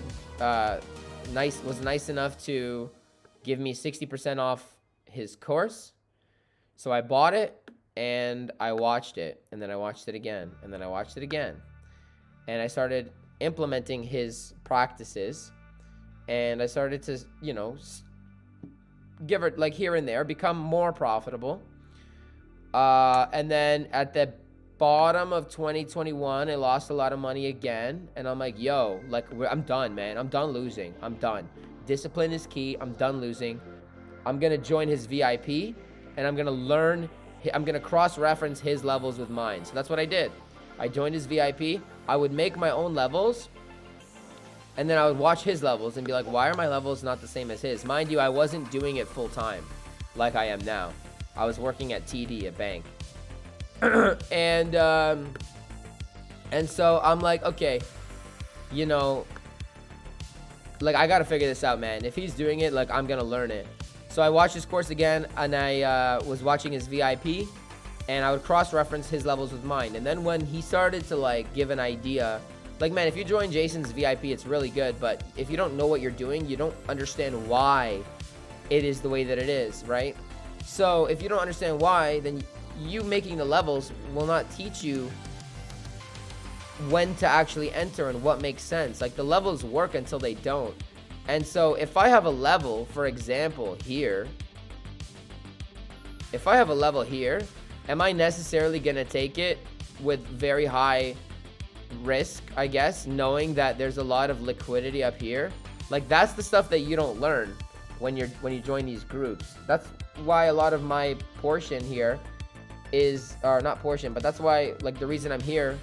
nice enough to give me 60% off his course. So I bought it and I watched it, and then I watched it again, and then I watched it again. And I started implementing his practices, and I started to, you know, give it like here and there, become more profitable. And then at the bottom of 2021, I lost a lot of money again, and I'm like, yo, like, I'm done, man. I'm done losing. I'm done. Discipline is key. I'm done losing. I'm gonna join his VIP, and I'm gonna cross-reference his levels with mine. So that's what I did. I joined his VIP. I would make my own levels, and then I would watch his levels and be like, why are my levels not the same as his? Mind you, I wasn't doing it full time like I am now. I was working at TD, a bank. And so I'm like, okay, you know, like, I gotta figure this out, man. If he's doing it, like, I'm gonna learn it. So I watched his course again, and I was watching his VIP, and I would cross-reference his levels with mine. And then when he started to, like, give an idea, like, man, if you join Jason's VIP, it's really good, but if you don't know what you're doing, you don't understand why it is the way that it is, right? So if you don't understand why, then you making the levels will not teach you when to actually enter and what makes sense. Like, the levels work until they don't. And so if I have a level, for example, here, if I have a level here, am I necessarily going to take it with very high risk, I guess, knowing that there's a lot of liquidity up here? Like, that's the stuff that you don't learn when you join these groups. That's why a lot of my portion here is, or not portion, but that's why, like, the reason I'm here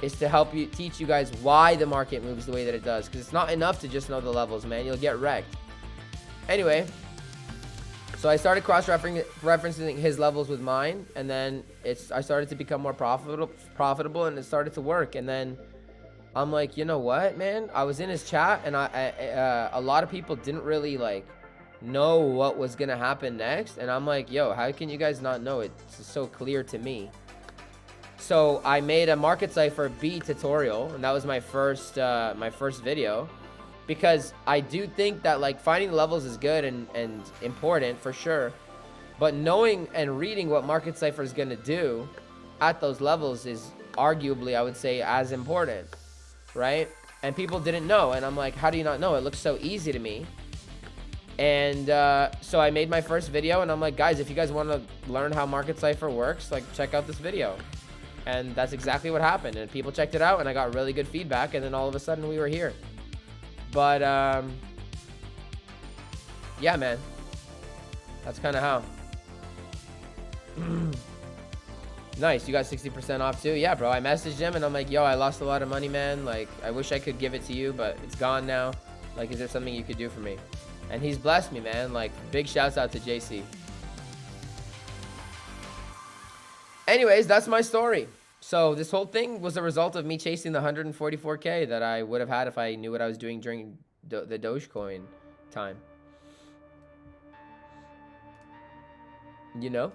is to help you, teach you guys why the market moves the way that it does. Because it's not enough to just know the levels, man. You'll get wrecked. Anyway, so I started cross-referencing his levels with mine, and then I started to become more profitable, and it started to work. And then I'm like, you know what, man? I was in his chat, and a lot of people didn't really, like, know what was gonna happen next. And I'm like, yo, how can you guys not know? It's so clear to me. So I made a Market Cipher B tutorial, and that was my first video, because I do think that, like, finding the levels is good and important for sure, but knowing and reading what Market Cipher is going to do at those levels is arguably, I would say, as important, right? And people didn't know, and I'm like, how do you not know? It looks so easy to me. And so I made my first video, and I'm like, guys, if you guys want to learn how Market Cipher works, like, check out this video. And that's exactly what happened. And people checked it out, and I got really good feedback, and then all of a sudden we were here. But yeah, man, that's kind of how. Nice, you got 60% off too? Yeah, bro, I messaged him, and I'm like, yo, I lost a lot of money, man. Like, I wish I could give it to you, but it's gone now. Like, is there something you could do for me? And he's blessed me, man. Like, big shouts out to JC. Anyways, that's my story. So this whole thing was a result of me chasing the 144K that I would have had if I knew what I was doing during the Dogecoin time. You know?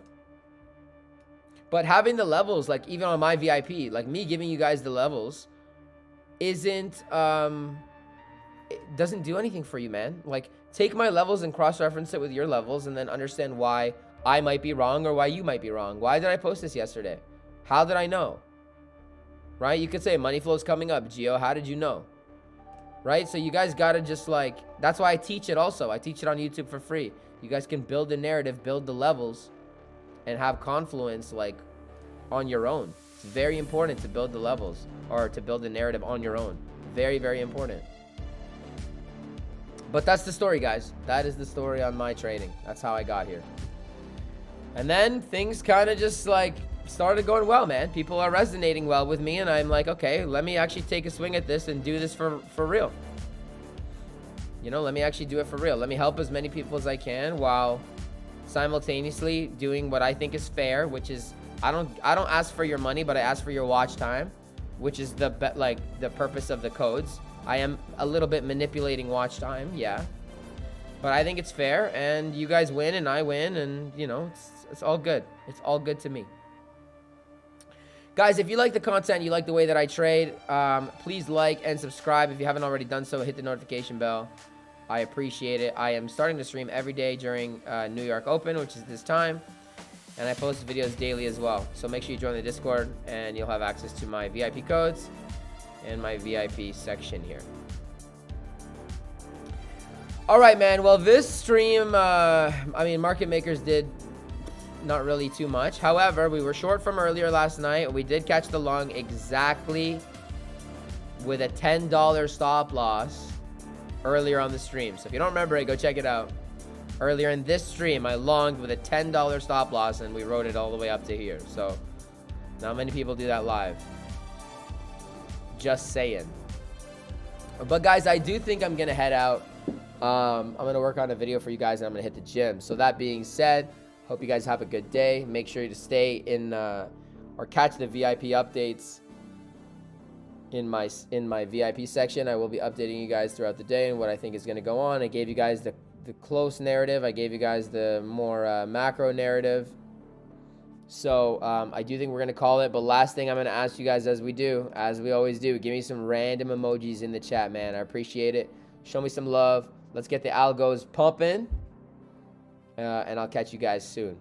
But having the levels, like, even on my VIP, like, me giving you guys the levels isn't, it doesn't do anything for you, man. Like, take my levels and cross-reference it with your levels, and then understand why I might be wrong or why you might be wrong. Why did I post this yesterday? How did I know? Right? You could say money flow is coming up. Gio, how did you know? Right? So you guys got to just, like, that's why I teach it also. I teach it on YouTube for free. You guys can build the narrative, build the levels, and have confluence, like, on your own. It's very important to build the levels, or to build the narrative on your own. Very, very important. But that's the story, guys. That is the story on my trading. That's how I got here. And then things kind of just, like, started going well, man. People are resonating well with me, and I'm like, okay, let me actually take a swing at this and do this for real. You know, let me actually do it for real. Let me help as many people as I can while simultaneously doing what I think is fair, which is I don't ask for your money, but I ask for your watch time, which is the purpose of the codes. I am a little bit manipulating watch time, yeah, but I think it's fair, and you guys win and I win, and you know, it's all good. It's all good to me. Guys, if you like the content, you like the way that I trade, please like and subscribe. If you haven't already done so, hit the notification bell. I appreciate it. I am starting to stream every day during New York Open, which is this time. And I post videos daily as well. So make sure you join the Discord, and you'll have access to my VIP codes and my VIP section here. All right, man. Well, this stream, I mean, market makers did not really too much. However, we were short from earlier last night. We did catch the long exactly with a $10 stop loss earlier on the stream. So if you don't remember it, go check it out. Earlier in this stream, I longed with a $10 stop loss, and we rode it all the way up to here. So not many people do that live. Just saying. But guys, I do think I'm gonna head out. I'm gonna work on a video for you guys, and I'm gonna hit the gym. So that being said, hope you guys have a good day. Make sure to stay in or catch the VIP updates in my VIP section. I will be updating you guys throughout the day and what I think is going to go on. I gave you guys the close narrative. I gave you guys the more macro narrative. So I do think we're going to call it. But last thing I'm going to ask you guys, as we always do, give me some random emojis in the chat, man. I appreciate it. Show me some love. Let's get the algos pumping. And I'll catch you guys soon.